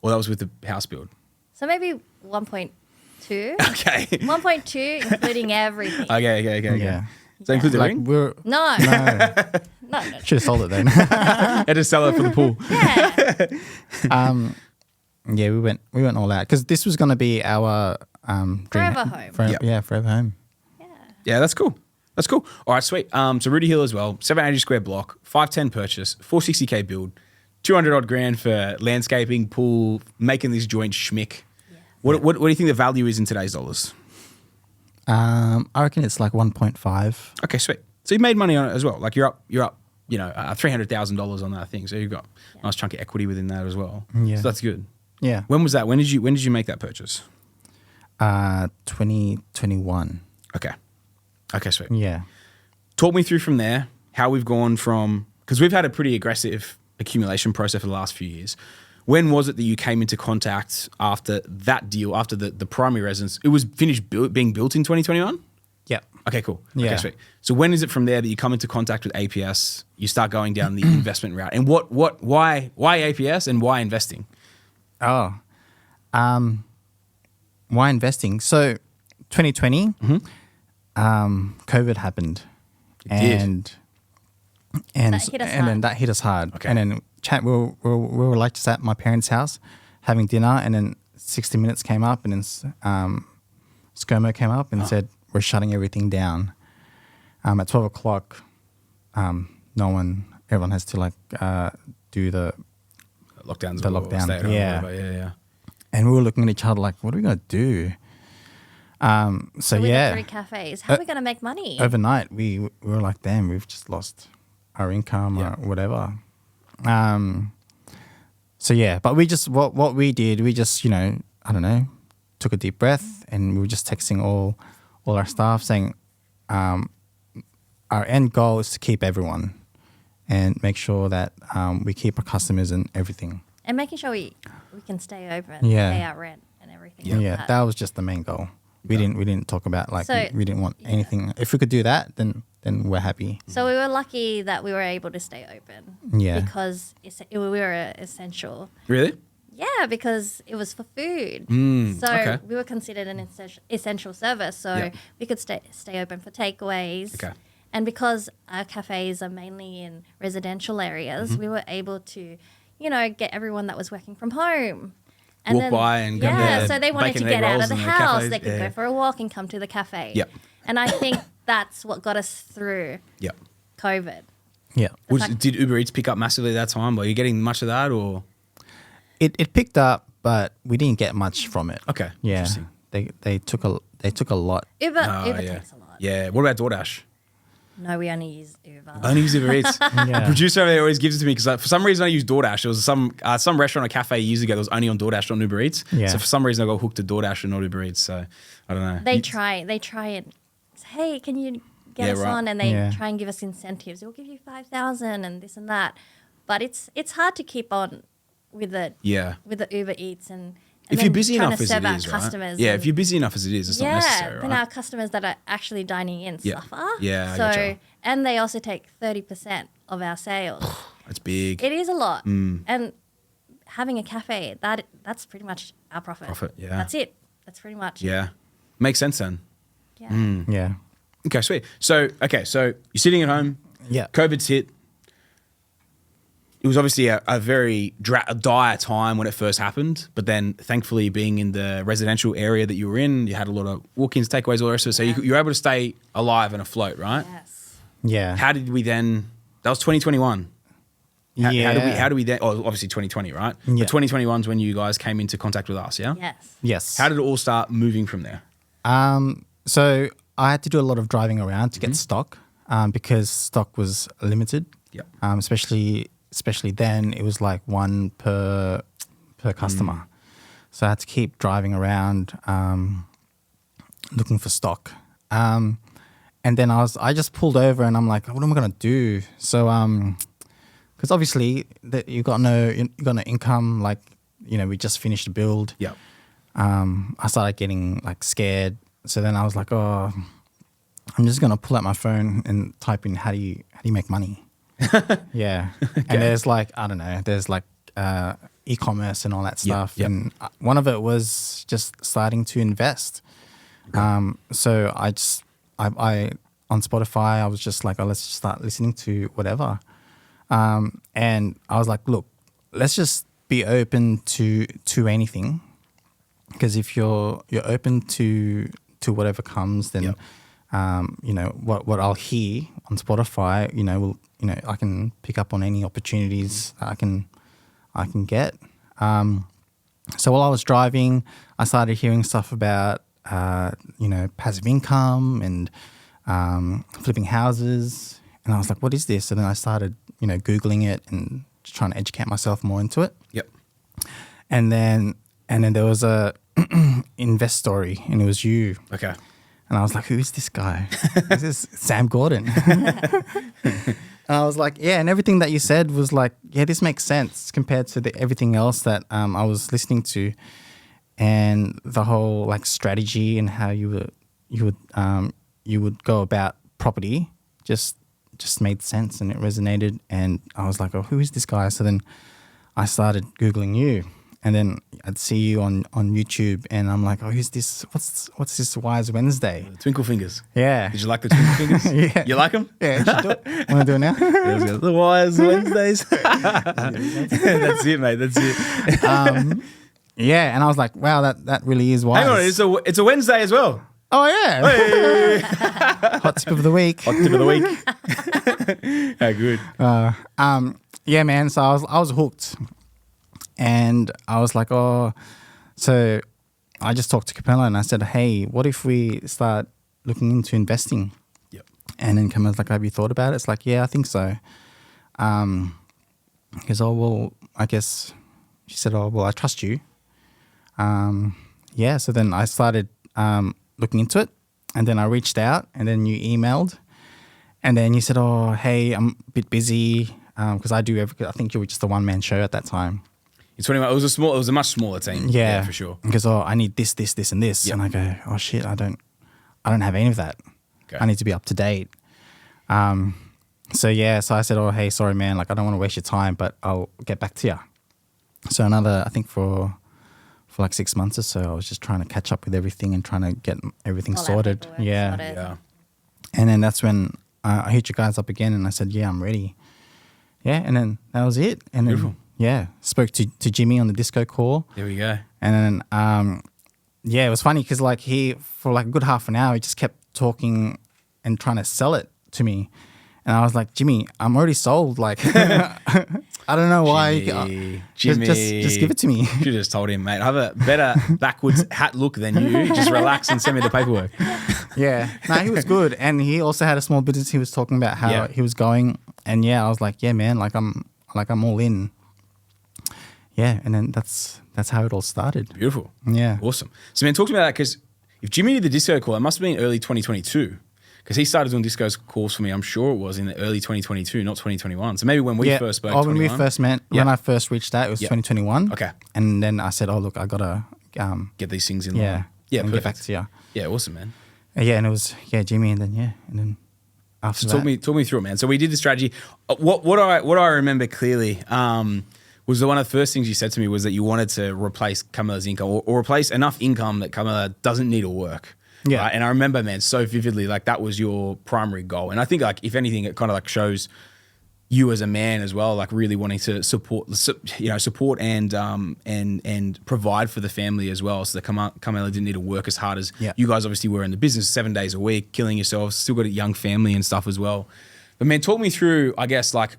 Or that was with the house build? So maybe 1.2. Okay. 1.2, including everything. Okay. Yeah. Does that include the Like ring? we're No. no, No. should have sold it then. Had to sell it for the pool. Yeah. Yeah, we went all out because this was going to be our dream Forever home. Yep. Yeah, forever home. Yeah. Yeah, that's cool. That's cool. All right, sweet. So Rudy Hill as well, 780 square block, 510 purchase, 460K build, 200 odd grand for landscaping, pool, making this joint schmick. Yeah. What do you think the value is in today's dollars? I reckon it's like 1.5. Okay, sweet. So you made money on it as well. Like you're up, $300,000 on that thing. So you've got a nice chunk of equity within that as well. Yeah. So that's good. Yeah. When was that? When did you make that purchase? 2021. Okay, sweet. Yeah. Talk me through from there how we've gone from, because we've had a pretty aggressive accumulation process for the last few years. When was it that you came into contact after that deal, after the primary residence? It was finished being built in 2021? Yep. Okay, cool. Yeah. Okay, sweet. So when is it from there that you come into contact with APS, you start going down the investment route? And why APS and why investing? Oh. Why investing? So 2020, COVID happened. It did. And That hit us then hard. that hit us hard. Okay. And then we were like just at my parents' house having dinner, and then 60 Minutes came up, and then ScoMo came up and said, we're shutting everything down. At 12 o'clock, everyone has to do the Lockdowns. The or lockdown, stay at home, yeah. whatever. Yeah. and we were looking at each other like, what are we going to do? So with yeah, the 3 cafes, how are we going to make money? overnight we were like, damn, we've just lost our income Yeah. or whatever. So yeah, but we just what we did, we just, I don't know, took a deep breath, and we were just texting all our staff saying, our end goal is to keep everyone and make sure that we keep our customers and everything. And making sure we can stay open, Yeah. pay our rent and everything. Yeah, like that was just the main goal. We didn't talk about So- we didn't want yeah. anything. If we could do that, then we're happy. So we were lucky that we were able to stay open. Yeah. Because we were essential. Really? Yeah, because it was for food. So okay. we were considered an essential service. So Yeah. we could stay open for takeaways. Okay. And because our cafes are mainly in residential areas, we were able to, get everyone that was working from home. And Walk by and grab yeah, their so they wanted bacon to and egg get out rolls of the and their house. cafes. They could Yeah. go for a walk and come to the cafe. Yep. And I think that's what got us through Yeah. COVID. Yeah, Did Uber Eats pick up massively that time? Were you getting much of that or? it picked up, but we didn't get much from it. Okay. Yeah, Interesting. they took a lot. Uber Yeah. takes a lot. Yeah. What about DoorDash? No, we only use Uber. I only use Uber Eats. Yeah. The producer over there always gives it to me because for some reason I use DoorDash. There was some restaurant or cafe years ago that was only on DoorDash, not on Uber Eats. Yeah. So for some reason I got hooked to DoorDash and not Uber Eats. So I don't know. They try and say, hey, can you get Yeah, us right. on? And they Yeah. try and give us incentives. We'll give you 5,000 and this and that. But it's hard to keep on with the Yeah. Uber Eats and If then you're busy trying enough to as serve it our is, right? customers. Yeah, and- if you're busy enough as it is, it's not necessary, then right? our customers that are actually dining in Yeah. suffer. Yeah, I So getcha. and they also take 30% of our sales. It's big. It is a lot. And having a cafe, that's pretty much our profit. Profit, yeah. That's it. That's pretty much it. Yeah. Makes sense then. Yeah. Yeah, Okay, sweet. So you're sitting at home. Yeah. COVID's hit. It was obviously a very dire time when it first happened, but then thankfully being in the residential area that you were in, you had a lot of walk-ins, takeaways, all the rest of it. So Yeah. you were able to stay alive and afloat, right? Yes. yeah, How did we then? That was 2021. How do we then? Oh, obviously 2020, right? Yeah. But 2021 is when you guys came into contact with us, yeah? Yes. Yes. How did it all start moving from there? So I had to do a lot of driving around to get stock because stock was limited. Yep. Especially then, it was like one per customer. So I had to keep driving around looking for stock. And then I just pulled over and I'm like, what am I gonna do? So because obviously you got no income. Like we just finished the build. Yep. I started getting like scared. So then I was like, oh, I'm just gonna pull out my phone and type in how do you make money. Yeah, and there's like I don't know, there's like e-commerce and all that stuff, and one of it was just starting to invest. So I on Spotify I was just like, oh, let's just start listening to whatever, and I was like, look, let's just be open to anything, because if you're open to whatever comes, then you know what I'll hear on Spotify, I can pick up on any opportunities I can get. So while I was driving, I started hearing stuff about passive income and flipping houses, and I was like, what is this? And then I started Googling it and just trying to educate myself more into it. Yep. And then there was a invest story, and it was you. Okay. And I was like, who is this guy? This is Sam Gordon. And I was like, yeah, and everything that you said was like, yeah, this makes sense compared to everything else that I was listening to, and the whole like strategy and how you would go about property just made sense, and it resonated. And I was like, oh, who is this guy? So then I started Googling you. And then I'd see you on YouTube, and I'm like, oh, who's this? What's this Wise Wednesday? Twinkle fingers. Yeah. Did you like the twinkle fingers? Yeah. You like them? Yeah, you should do it. Want to do it now? The Wise Wednesdays. That's it, mate. That's it. Yeah, and I was like, wow, that really is wise. Hang on, it's a Wednesday as well. Oh, yeah. Hey. Hot tip of the week. Hot tip of the week. How good. Yeah, man. So I was hooked. And I was like, oh, so I just talked to Carmela and I said, hey, what if we start looking into investing? Yep. And then Carmela's like, have you thought about it? It's like, yeah, I think so. Because, oh, well, I guess she said, oh, well, I trust you. Yeah, so then I started looking into it, and then I reached out, and then you emailed, and then you said, oh, hey, I'm a bit busy because I think you were just a one-man show at that time. It was a much smaller team. Yeah, for sure. Because I need this, and this, and I go, oh shit, I don't have any of that. Okay. I need to be up to date. So I said, oh hey, sorry man, like I don't want to waste your time, but I'll get back to you. So I think for like 6 months or so, I was just trying to catch up with everything and trying to get everything sorted. Yeah. And then that's when I hit you guys up again, and I said, yeah, I'm ready. Yeah, and then that was it. And Beautiful. Then spoke to Jimmy on the disco call. There we go. And then it was funny because like for like a good half an hour, he just kept talking and trying to sell it to me. And I was like, Jimmy, I'm already sold. Like, I don't know why. Jimmy. Just give it to me. You should have just told him, mate, I have a better backwards hat look than you. Just relax and send me the paperwork. Yeah. No, he was good. And he also had a small business. He was talking about how he was going. And I was like, yeah, man, I'm all in. Yeah. And then that's how it all started. Beautiful. Yeah. Awesome. So, man, talk to me about that, because if Jimmy did the disco call, it must have been early 2022. Because he started doing disco calls for me, I'm sure it was in the early 2022, not 2021. So maybe when we first spoke. Oh, when we first met, when I first reached out, it was 2021. Okay. And then I said, oh, look, I got to get these things in line. Yeah. And get back to you. Yeah, awesome, man. Yeah, and it was, Jimmy, and then after so that. Talk me through it, man. So we did the strategy. What I remember clearly was one of the first things you said to me was that you wanted to replace Carmela's income or replace enough income that Carmela doesn't need to work. Yeah. Right? And I remember, man, so vividly, like that was your primary goal. And I think like, if anything, it kind of like shows you as a man as well, like really wanting to support and provide for the family as well. So that Carmela didn't need to work as hard as you guys obviously were in the business 7 days a week, killing yourselves, still got a young family and stuff as well. But man, talk me through, I guess, like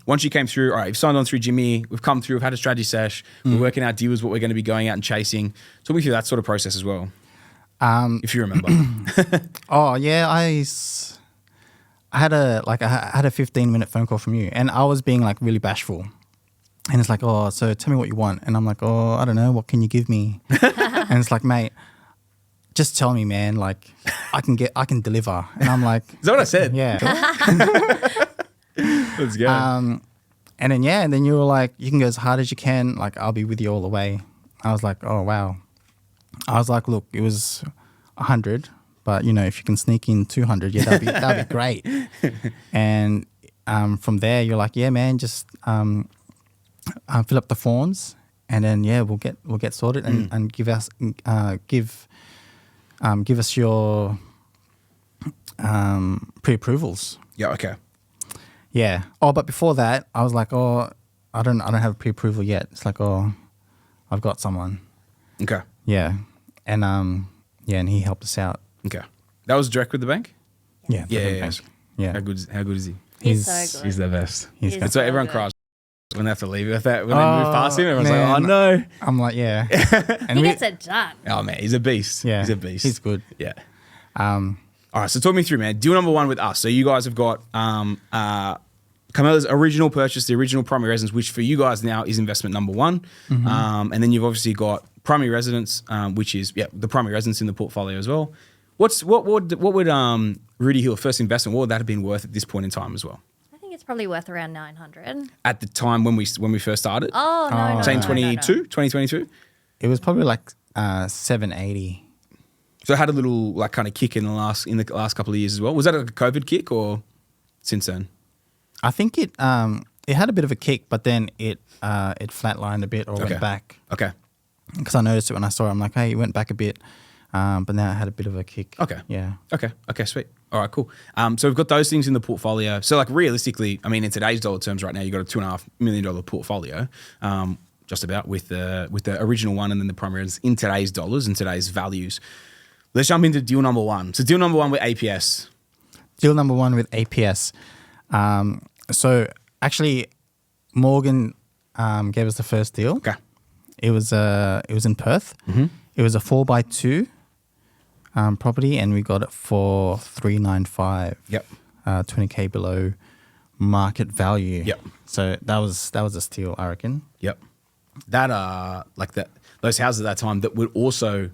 once you came through, all right, you've signed on through Jimmy, we've come through, we've had a strategy sesh, we're working out deals, what we're going to be going out and chasing. Talk me through that sort of process as well. If you remember. Oh yeah, I had a 15-minute phone call from you, and I was being like really bashful, and it's like, oh, so tell me what you want, and I'm like, oh, I don't know, what can you give me? And it's like, mate, just tell me, man, like I can deliver, and I'm like, is that what I said? Yeah. Let's go. And then you were like, you can go as hard as you can, like I'll be with you all the way. I was like, oh wow. I was like, look, it was 100, but you know, if you can sneak in 200, yeah, that'd be great. And from there, you're like, yeah, man, just fill up the forms, and then yeah, we'll get sorted, and give us your pre-approvals. Yeah. Okay. Yeah. Oh, but before that, I was like, oh, I don't have a pre-approval yet. It's like, oh, I've got someone. Okay. Yeah. And and he helped us out. Okay. That was direct with the bank? Yeah. Yeah. Yeah. How good is he? He's so good. He's the best. He's That's so why everyone good. cries when they have to leave. When they move past him, everyone's like, oh man. no. I'm like, yeah. And He gets it done. Oh man, he's a beast. Yeah. He's a beast. He's good. Yeah. All right, so talk me through, man. Deal number one with us. So you guys have got Carmela's original purchase, the original primary residence, which for you guys now is investment number one. And then you've obviously got primary residence, which is the primary residence in the portfolio as well. What would Rudy Hill first investment? What would that have been worth at this point in time as well? I think it's probably worth around 900. At the time when we first started, Oh, no, no, saying no, no, no. 2022. it was probably like 780. So it had a little like kind of kick in the last couple of years as well. Was that a COVID kick or since then? I think it had a bit of a kick, but then it flatlined a bit or went back. Okay. Because I noticed it when I saw it. I'm like, hey, it went back a bit, but now it had a bit of a kick. Okay. Yeah. Okay, sweet. All right, cool. So we've got those things in the portfolio. So like realistically, I mean, in today's dollar terms right now, you've got a $2.5 million portfolio, just about with the original one and then the primary residence in today's dollars and today's values. Let's jump into deal number one. So deal number one with APS. Deal number one with APS. So actually, Morgan gave us the first deal. Okay. It was in Perth. Mm-hmm. It was a 4x2 property, and we got it for $395. Yep. 20K below market value. Yep. So that was a steal, I reckon. Yep. That like that those houses at that time that would also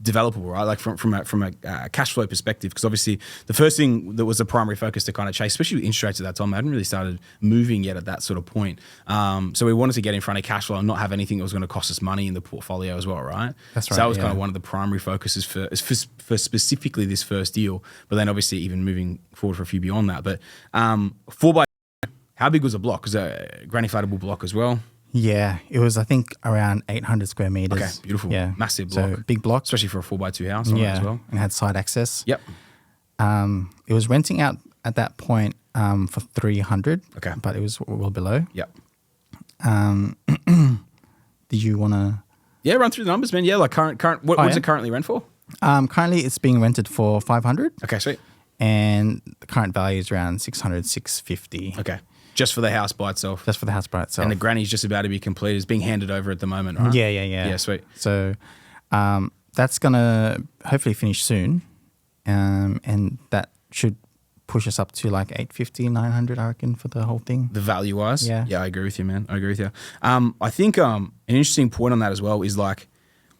developable, right? Like from a cash flow perspective, because obviously the first thing that was a primary focus to kind of chase, especially with interest rates at that time, I hadn't really started moving yet at that sort of point. So we wanted to get in front of cash flow and not have anything that was going to cost us money in the portfolio as well, right? That's right. So that was kind of one of the primary focuses for specifically this first deal, but then obviously even moving forward for a few beyond that. But 4x, how big was the block? Was it a granny flatable block as well? Yeah, it was, I think, around 800 square meters. Okay, beautiful. Yeah. Massive block. So big block. Especially for a 4x2 house Yeah, as well. and had side access. Yep. It was renting out at that point for 300. Okay. But it was well below. Yep. Did you want to? Yeah, run through the numbers, man. Yeah, like current. What's it currently rent for? Currently, it's being rented for 500. Okay, sweet. And the current value is around 600, 650. Okay, just for the house by itself. Just for the house by itself. And the granny's just about to be completed. It's being handed over at the moment, right? Yeah. Yeah, sweet. So that's going to hopefully finish soon. And that should push us up to like 850, 900, I reckon, for the whole thing. The value wise? Yeah. Yeah, I agree with you, man. I agree with you. I think an interesting point on that as well is like,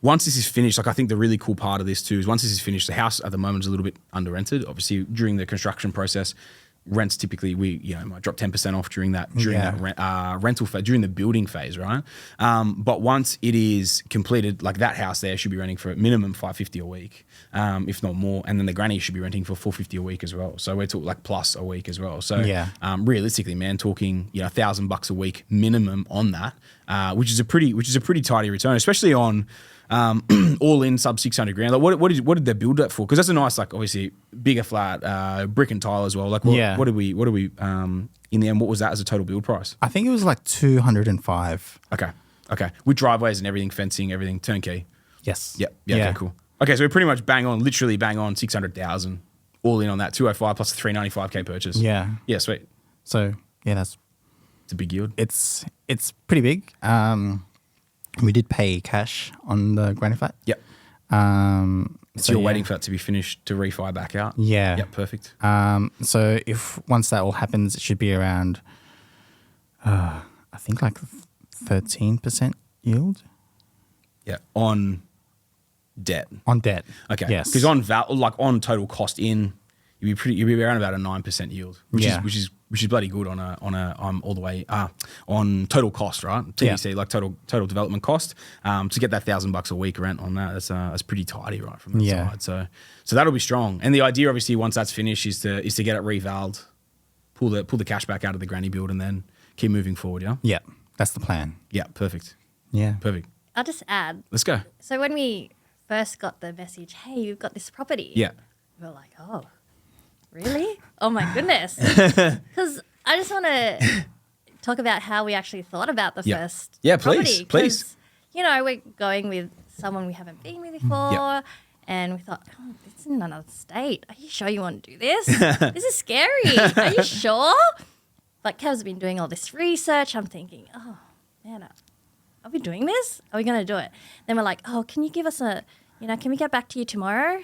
once this is finished, like I think the really cool part of this too is once this is finished, the house at the moment is a little bit under rented. Obviously, during the construction process, rents typically might drop 10% off during that rental phase, during the building phase, right? But once it is completed, like that house there should be renting for a minimum $550 a week, if not more, and then the granny should be renting for $450 a week as well. So we're talking like plus a week as well. So realistically, man, talking $1,000 a week minimum on that, which is a pretty tidy return, especially on. All in sub 600 grand. Like what did they build that for? Because that's a nice, like obviously bigger flat, brick and tile as well. Like what did we in the end? What was that as a total build price? I think it was like 205. Okay. With driveways and everything, fencing, everything, turnkey. Yes. Yep. Yeah. Okay. Cool. Okay, so we're pretty much literally bang on 600,000 all in on that 205 plus a 395k purchase. Yeah. Yeah. Sweet. So it's a big yield. It's pretty big. We did pay cash on the granny flat. Yep. So you're waiting for that to be finished to refi back out? Yeah. Yep, perfect. So once that all happens, it should be around, I think like 13% yield. Yeah, on debt. On debt. Okay. Yes. Because on total cost in, you'd be around about a 9% yield, which Yeah. is bloody good on all the way on total cost, right? TDC, like total development cost. To get that $1,000 a week rent on that, that's pretty tidy, right, from that Yeah. side. So that'll be strong. And the idea, obviously, once that's finished, is to get it revaled, pull the cash back out of the granny build, and then keep moving forward. Yeah. Yeah, that's the plan. Yeah. Perfect. Yeah. Perfect. I'll just add. Let's go. So when we first got the message, hey, you've got this property. Yeah. We were like, oh, really? Oh my goodness. Because I just want to talk about how we actually thought about the first Yeah, please, property. please. 'Cause, you know, we're going with someone we haven't been with before. Yeah. And we thought, oh, this is in another state. Are you sure you want to do this? This is scary. Are you sure? But Kev's been doing all this research. I'm thinking, oh, man, are we doing this? Are we going to do it? Then we're like, oh, can you give us can we get back to you tomorrow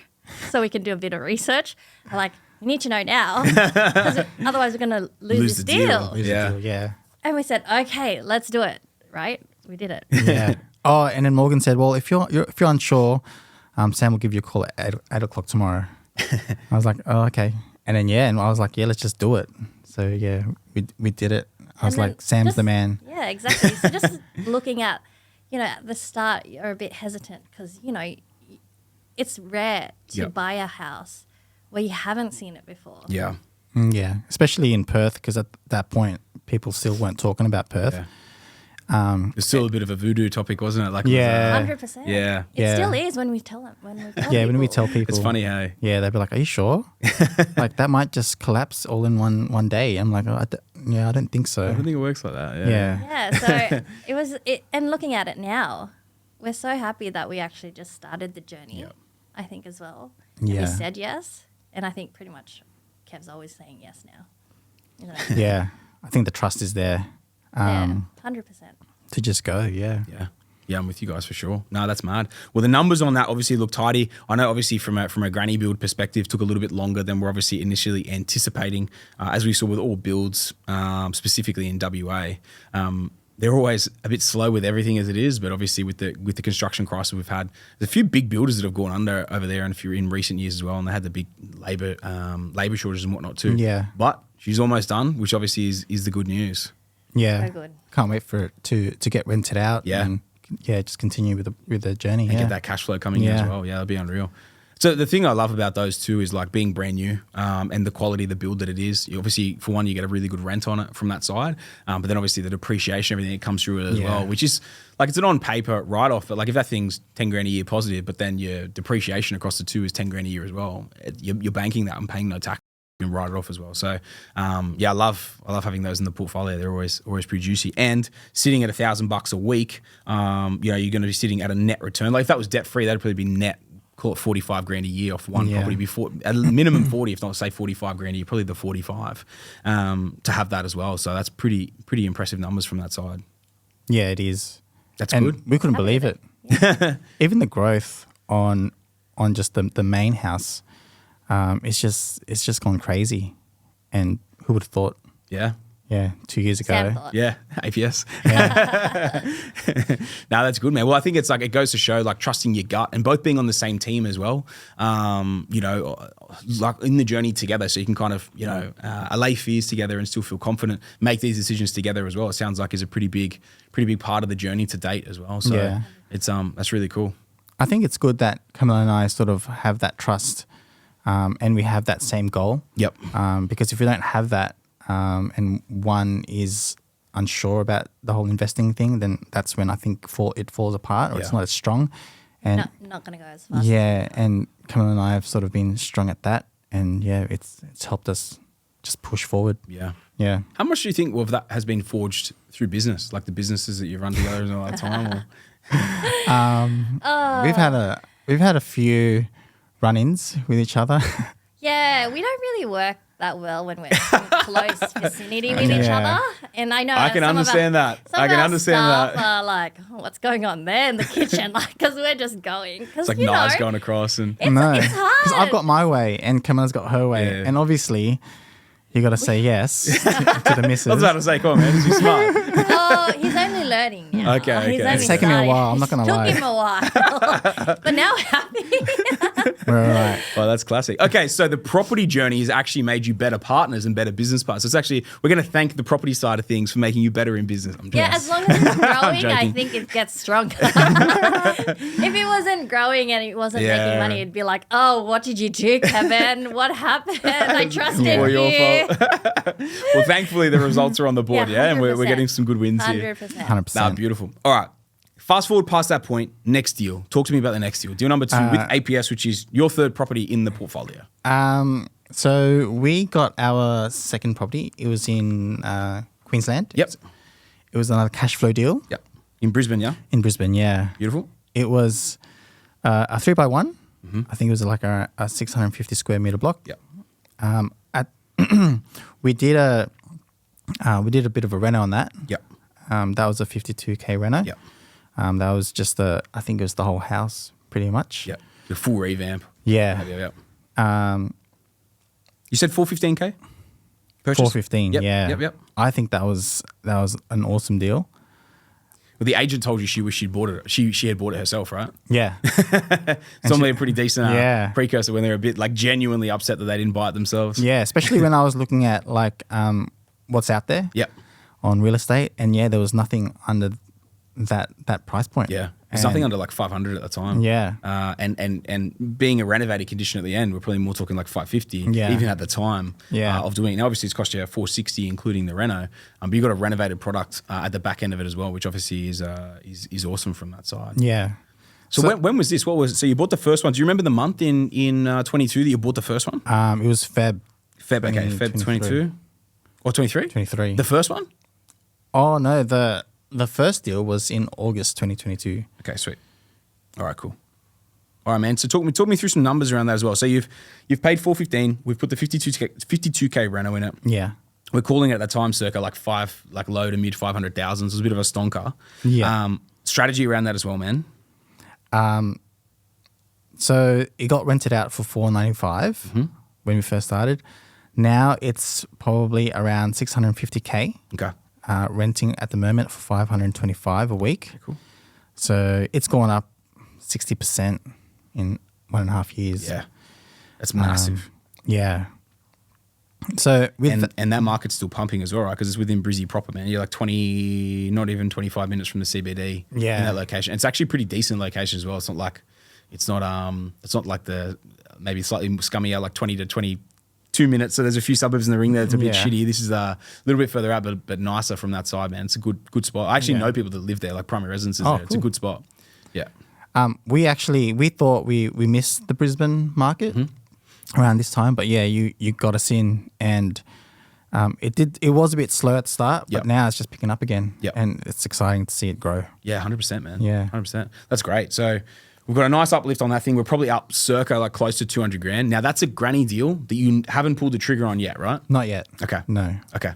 so we can do a bit of research? We're like, we need to know now because otherwise we're going to lose this the deal. deal. Yeah. Yeah. And we said, okay, let's do it. Right? We did it. Yeah. Oh, and then Morgan said, well, if you're unsure, Sam will give you a call at 8 o'clock tomorrow. I was like, oh, okay. And then, and I was like, yeah, let's just do it. So, yeah, we did it. I was And then like, Sam's just- the man. Yeah, exactly. So just looking at, at the start, you're a bit hesitant because, it's rare to Yep. buy a house where you haven't seen it before. Yeah. Yeah, especially in Perth because at that point, people still weren't talking about Perth. Yeah. It's still a bit of a voodoo topic, wasn't it? Like, it was, Yeah. 100%. Yeah. It Yeah. still is when we tell them. When we tell people. it's funny, hey. Yeah, they'd be like, are you sure? Like, that might just collapse all in one day. I'm like, I don't think so. I don't think it works like that. Yeah. Yeah, so and looking at it now, we're so happy that we actually just started the journey, Yep. I think, as well. And Yeah. we said yes. And I think pretty much Kev's always saying yes now. Yeah. I think the trust is there Yeah, 100%. to just go. Yeah. Yeah. Yeah, I'm with you guys for sure. No, that's mad. Well, the numbers on that obviously look tidy. I know obviously from a granny build perspective took a little bit longer than we're obviously initially anticipating. As we saw with all builds, specifically in WA, they're always a bit slow with everything as it is. But obviously with the construction crisis we've had, there's a few big builders that have gone under over there, and a few in recent years as well. And they had the big labor shortages and whatnot too. Yeah. But she's almost done, which obviously is the good news. Yeah. So good. Can't wait for it to get rented out. Yeah. And just continue with the journey. And Yeah. get that cash flow coming in as Yeah. well. Yeah, that'd be unreal. So the thing I love about those two is like being brand new and the quality of the build that it is. You obviously, for one, you get a really good rent on it from that side. But then obviously the depreciation, everything that comes through it as well, which is like it's an on paper write off. But like if that thing's 10 grand a year positive, but then your depreciation across the two is 10 grand a year as well, you're banking that and paying no tax. You can write it off as well. So I love having those in the portfolio. They're always pretty juicy. And sitting at $1,000 a week, you're going to be sitting at a net return. Like if that was debt free, that'd probably be net. Call it 45 grand a year off one property before at minimum 40, if not say 45 grand a year, probably the 45 to have that as well. So that's pretty impressive numbers from that side. Yeah, it is. That's and good. we couldn't Happy believe with it. Even the growth on just the main house, it's just gone crazy. And who would have thought? Yeah. Yeah, 2 years ago. Sam thought. Yeah, APS. No, that's good, man. Well, I think it's like it goes to show like trusting your gut and both being on the same team as well. Like in the journey together, so you can kind of allay fears together and still feel confident, make these decisions together as well. It sounds like is a pretty big part of the journey to date as well. So it's that's really cool. I think it's good that Carmela and I sort of have that trust, and we have that same goal. Yep. Because if we don't have that, and one is unsure about the whole investing thing, then that's when I think it falls apart or it's not as strong. And Not going to go as fast. yeah, and Carmela and I have sort of been strong at that, and it's helped us just push forward. Yeah. Yeah. How much do you think of that has been forged through business, like the businesses that you've run together in all that time? Or? We've had a few run-ins with each other. Yeah, we don't really work that well when we're in close vicinity with each Yeah. other. And I know I can understand that. I can understand staff that. are like, oh, what's going on there in the kitchen? Like, because we're just going. It's like knives going across and It's No, hard. because I've got my way and Carmela's got her way, Yeah. and obviously you got to say yes to the missus. I was about to say, come on, man, is you smart? Oh, he's only learning now. Okay, He's okay. only It's taken me a starting. while, I'm not gonna lie. Took him a while. But now we're happy. Right. Oh, that's classic. Okay, so the property journey has actually made you better partners and better business partners. So it's actually, we're going to thank the property side of things for making you better in business. I'm Yeah, as long as it's growing, I joking. think it gets stronger. If it wasn't growing and it wasn't making money, it'd be like, oh, what did you do, Kevin? What happened? I trusted All you. your fault. Well, thankfully the results are on the board, Yeah, and we're 100%. getting some good wins here. 100%. 100%. Nah, beautiful. All right. Fast forward past that point, next deal. Talk to me about the next deal. Deal number 2 with APS, which is your third property in the portfolio. So we got our second property. It was in Queensland. Yep. It was another cash flow deal Yep. In Brisbane, yeah? in Brisbane. Yeah. Beautiful. It was a 3x1. I think it was like a 650 square meter block. Yep. We did a bit of a reno on that. Yep. That was a 52K reno. Yep. That was just I think it was the whole house pretty much. Yep. The full revamp. Yeah. Yep. Um, You said 415K? Purchase? 415. Yep. Yeah. Yep. I think that was an awesome deal. Well, the agent told you she wished she'd bought it. She had bought it herself, right? Yeah. It's normally a pretty decent Yeah. precursor when they're a bit like genuinely upset that they didn't buy it themselves. Yeah. Especially when I was looking at like what's out there Yep. on real estate, and yeah, there was nothing under that price point. Yeah. There's nothing under like 500 at the time. Yeah. And being a renovated condition at the end, we're probably more talking like 550. Yeah. Even at the time Yeah. of doing it. Now, obviously, it's cost you 460, including the reno. But you got a renovated product at the back end of it as well, which obviously is awesome from that side. Yeah. So when was this? What was it? So you bought the first one. Do you remember the month in 22 that you bought the first one? It was Feb. Feb 22 or 23? 23. The first one? Oh no, the first deal was in August 2022. Okay, sweet. All right, cool. All right, man. So talk me through some numbers around that as well. So you've paid 415. We've put the 52K reno in it. Yeah. We're calling it at that time circa like low to mid 500,000. So it's a bit of a stonker. Yeah. Strategy around that as well, man. So it got rented out for $495 when we first started. Now it's probably around $650K. Okay. Renting at the moment for $525 a week. Cool. So it's gone up 60% in 1.5 years. Yeah. That's massive. Yeah. So with and that market's still pumping as well, right? Because it's within Brizzy proper, man. You're like 20, not even 25 minutes from the CBD. Yeah. In that location. It's actually a pretty decent location as well. It's not like the maybe slightly scummier, like 20 to 22 minutes. So there's a few suburbs in the ring there that's a bit Yeah. shitty. This is a little bit further out, but nicer from that side, man. It's a good spot. I actually know people that live there, like primary residences there. It's a cool. good spot. Yeah. we thought we missed the Brisbane market around this time, but yeah, you got us in, and it was a bit slow at the start, but Yep. now it's just picking up again. Yep. And it's exciting to see it grow. Yeah, 100%, man. Yeah. 100%. That's great. So we've got a nice uplift on that thing. We're probably up circa like close to 200 grand. Now that's a granny deal that you haven't pulled the trigger on yet, right? Not yet. Okay. No. Okay.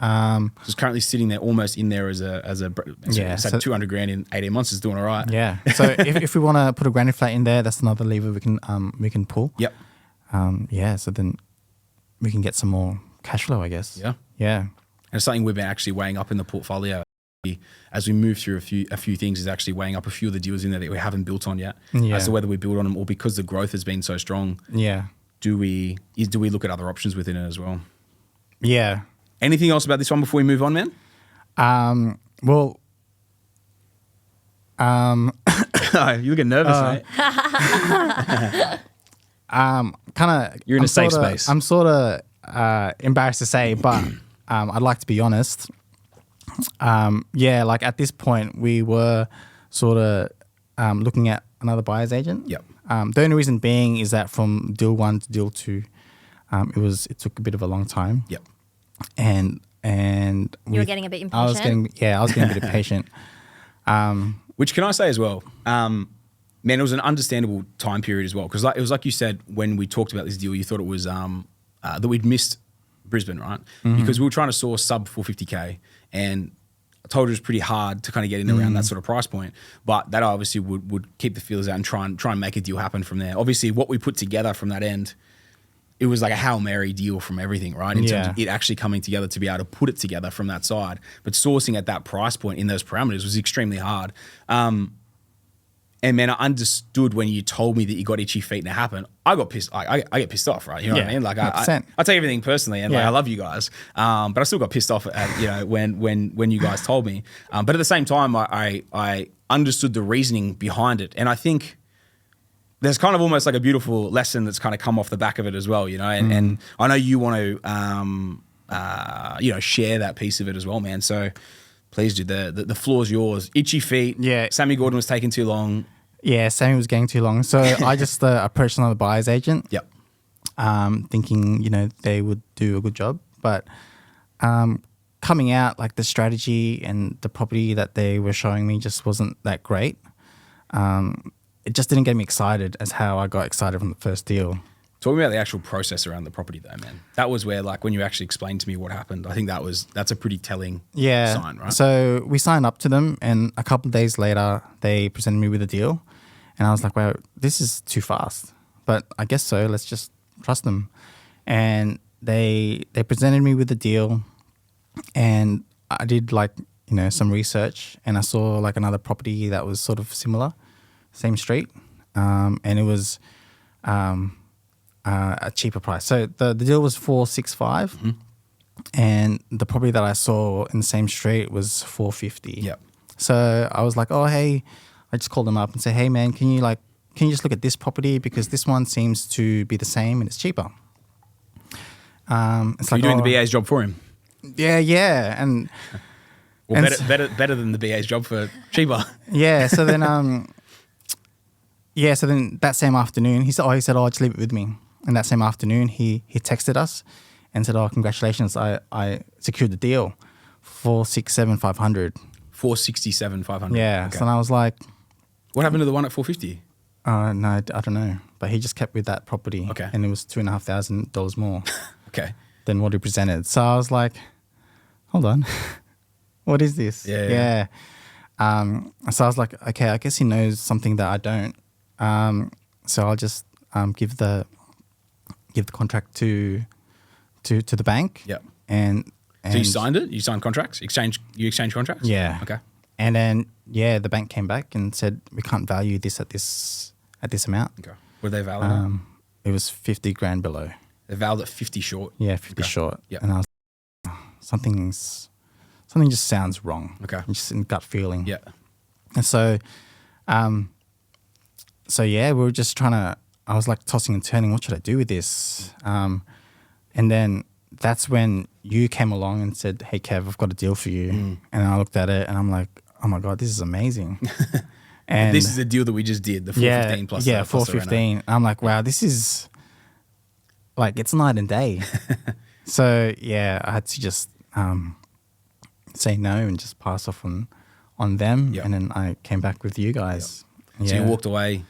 It's currently sitting there almost in there as a Yeah, so so- 200 grand in 18 months is doing all right. Yeah. So if we want to put a granny flat in there, that's another lever we can pull. Yep. Yeah. So then we can get some more cash flow, I guess. Yeah. Yeah. And it's something we've been actually weighing up in the portfolio as we move through a few things, is actually weighing up a few of the deals in there that we haven't built on yet. Yeah. As to whether we build on them, or because the growth has been so strong, Yeah. do we look at other options within it as well? Yeah. Anything else about this one before we move on, man? Well, You looking nervous, mate. kind of. You're in a safe space. I'm sort of embarrassed to say, but I'd like to be honest. Yeah, like at this point, we were sort of looking at another buyer's agent. Yep. The only reason being is that from deal 1 to deal 2, it took a bit of a long time. Yep. And You were getting a bit impatient. I was getting a bit impatient. Which can I say as well, man, it was an understandable time period as well, because it was like you said when we talked about this deal, you thought it was that we'd missed Brisbane, right? Because we were trying to source sub 450K, and I told you it was pretty hard to kind of get in around that sort of price point, but that obviously would keep the feelers out and try and make a deal happen from there. Obviously, what we put together from that end, it was like a Hail Mary deal from everything, right? In terms of it actually coming together to be able to put it together from that side. But sourcing at that price point in those parameters was extremely hard. And And man, I understood when you told me that you got itchy feet and it happened. I got pissed. I get pissed off, right? You know what I mean? Like I take everything personally, and like, I love you guys, but I still got pissed off at, when you guys told me. But at the same time, I understood the reasoning behind it, and I think there's kind of almost like a beautiful lesson that's kind of come off the back of it as well, And I know you want to, share that piece of it as well, man. So please do. The floor's yours. Itchy feet. Yeah. Sammy Gordon was taking too long. Yeah, Sammy was getting too long. So I just approached another buyer's agent. Yep. Thinking, they would do a good job. But coming out, like the strategy and the property that they were showing me just wasn't that great. It just didn't get me excited as how I got excited from the first deal. Talking about the actual process around the property though, man. That was where, like, when you actually explained to me what happened, I think that's a pretty telling sign, right? So we signed up to them, and a couple of days later, they presented me with a deal. And I was like, wow, this is too fast. But I guess so. Let's just trust them. And they presented me with a deal, and I did some research, and I saw like another property that was sort of similar, same street, and it was a cheaper price. So the deal was 465, and the property that I saw in the same street was 450. Yep. So I was like, oh hey. I just called them up and say, hey man, can you just look at this property, because this one seems to be the same and it's cheaper. It's You're doing the BA's job for him. Yeah, and better than the BA's job for cheaper. Yeah. So then, that same afternoon, he said, oh, just leave it with me. And that same afternoon, he texted us and said, oh, congratulations, I secured the deal, 467,500. 467,500. Yeah. Okay. So I was like, what happened to the one at 450? No, I don't know. But he just kept with that property. Okay. And it was $2,500 more Okay. than what he presented. So I was like, hold on. What is this? Yeah. So I was like, okay, I guess he knows something that I don't. So I'll just give the contract to the bank. Yep. And so you signed it? You signed contracts? You exchanged contracts? Yeah. Okay. And then the bank came back and said we can't value this at this amount. Okay. Were they valid? It was 50 grand below. They valued at 50 short. Yeah, 50 short. Yeah. And I was like, something just sounds wrong. Okay. Just in gut feeling. Yeah. And so we were just I was like tossing and turning, what should I do with this? And then that's when you came along and said, hey Kev, I've got a deal for you. And I looked at it and I'm like, oh my God, this is amazing. And this is the deal that we just did, the 415 plus. Yeah, 415. I'm like, wow, this is like, it's night and day. So yeah, I had to just say no and just pass off on them. Yep. And then I came back with you guys. Yep. So you walked away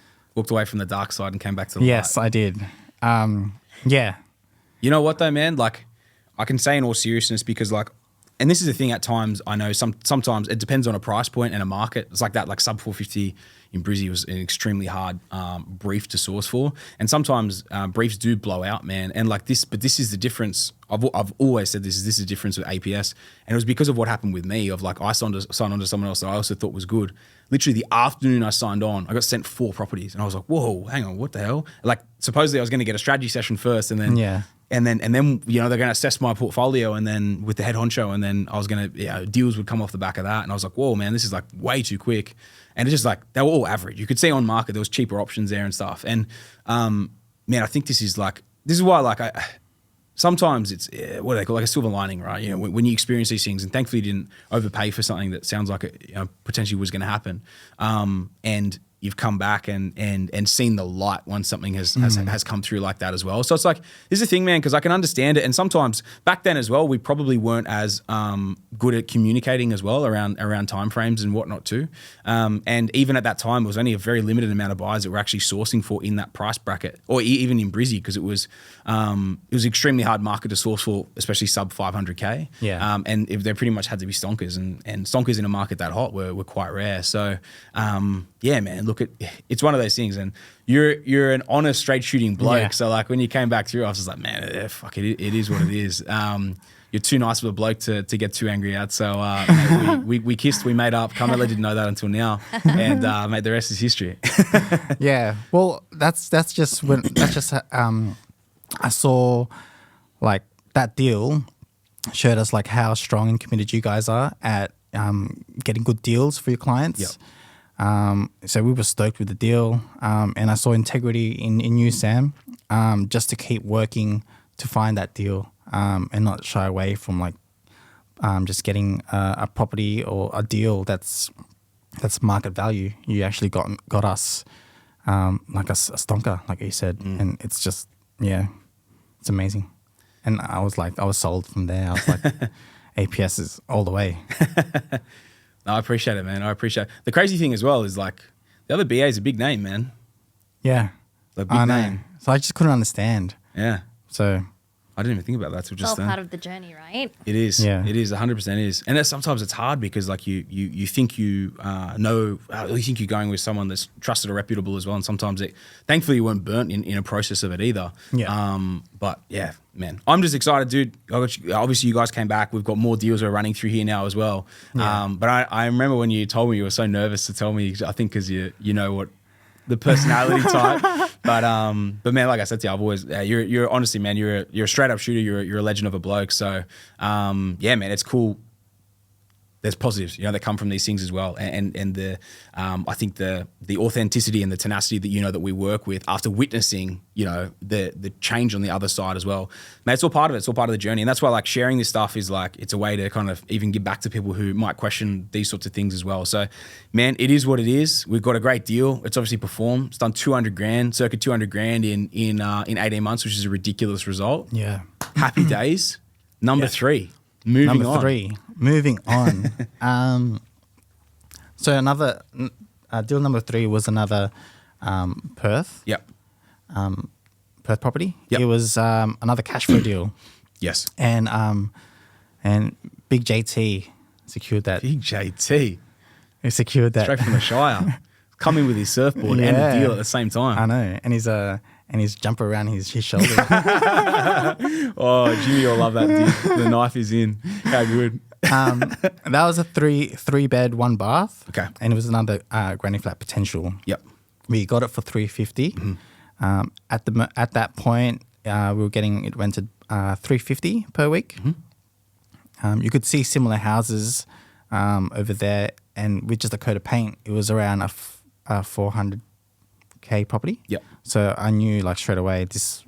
from the dark side and came back to the light. Yes, I did. Yeah. You know what though, man? Like, I can say in all seriousness, because like, and this is the thing at times, I know sometimes it depends on a price point and a market. It's like that, like sub 450 in Brizzy was an extremely hard brief to source for. And sometimes briefs do blow out, man. And like this, but this is the difference. I've always said this is the difference with APS. And it was because of what happened with me of like, I signed on to someone else that I also thought was good. Literally the afternoon I signed on, I got sent 4 properties and I was like, whoa, hang on, what the hell? Like supposedly I was going to get a strategy session first and then, and then, they're going to assess my portfolio and then with the head honcho, and then I was going to, deals would come off the back of that. And I was like, whoa, man, this is like way too quick. And it's just like, they were all average. You could see on market, there was cheaper options there and stuff. And, man, I think this is why like sometimes it's what do they call, like a silver lining, right? You know, when you experience these things, and thankfully you didn't overpay for something that sounds like it potentially was going to happen, and you've come back and seen the light once something has come through like that as well. So it's like, this is the thing, man, because I can understand it. And sometimes back then as well, we probably weren't as good at communicating as well around timeframes and whatnot too. And even at that time, it was only a very limited amount of buyers that were actually sourcing for in that price bracket, or even in Brizzy, because it was extremely hard market to source for, especially sub 500K. Yeah. And they pretty much had to be stonkers, and stonkers in a market that hot were quite rare. So yeah, man, look, it's one of those things, and you're an honest, straight shooting bloke. Yeah. So like when you came back through, I was just like, man, fuck it, it is what it is. you're too nice of a bloke to get too angry at. So mate, we kissed, we made up. Carmela didn't know that until now, and mate, the rest is history. Yeah. Well, that's just when I saw like that deal showed us like how strong and committed you guys are at getting good deals for your clients. Yep. So we were stoked with the deal, and I saw integrity in you, Sam, just to keep working to find that deal, and not shy away from like just getting a property or a deal that's market value. You actually got us like a stonker, like you said, and it's just it's amazing. And I was sold from there. I was like, APS is all the way. No, I appreciate it, man. I appreciate it. The crazy thing as well is like the other BA is a big name, man. Yeah. Like big I know. name. So I just couldn't understand. Yeah. So I didn't even think about that till It's just all then. part of the journey, right? It is. Yeah. It is. 100% is. And sometimes it's hard because like you think you know, you think you're going with someone that's trusted or reputable as well. And sometimes thankfully you weren't burnt in a process of it either. Yeah. But yeah, man, I'm just excited, dude. Obviously you guys came back. We've got more deals we're running through here now as well. Yeah. But I remember when you told me you were so nervous to tell me, I think because you know what, the personality type, but man, like I said to you, I've always you're honestly, man, you're a straight up shooter. You're a legend of a bloke. So yeah, man, it's cool. There's positives, that come from these things as well, and the I think the authenticity and the tenacity that that we work with after witnessing the change on the other side as well. Man, it's all part of it. It's all part of the journey, and that's why like sharing this stuff is like it's a way to kind of even give back to people who might question these sorts of things as well. So, man, it is what it is. We've got a great deal. It's obviously performed. It's done circa 200 grand in 18 months, which is a ridiculous result. yeah. Happy days. Number 3. Moving on. So another deal number 3 was another Perth. Yep. Perth property. Yep. It was another cash flow deal, Yes. and Big JT secured that. Big JT. He secured that. Straight from the Shire. Coming with his surfboard and Yeah. the deal at the same time. I know, and his jumper around his shoulder. Oh, Jimmy will love that deal. The knife is in. How good. That was a three bed, 1 bath. Okay. And it was another granny flat potential. Yep. We got it for $350. At that point, we were getting it rented $350 per week. You could see similar houses over there, and with just a coat of paint, it was around a $400K property. Yep. So I knew like straight away this.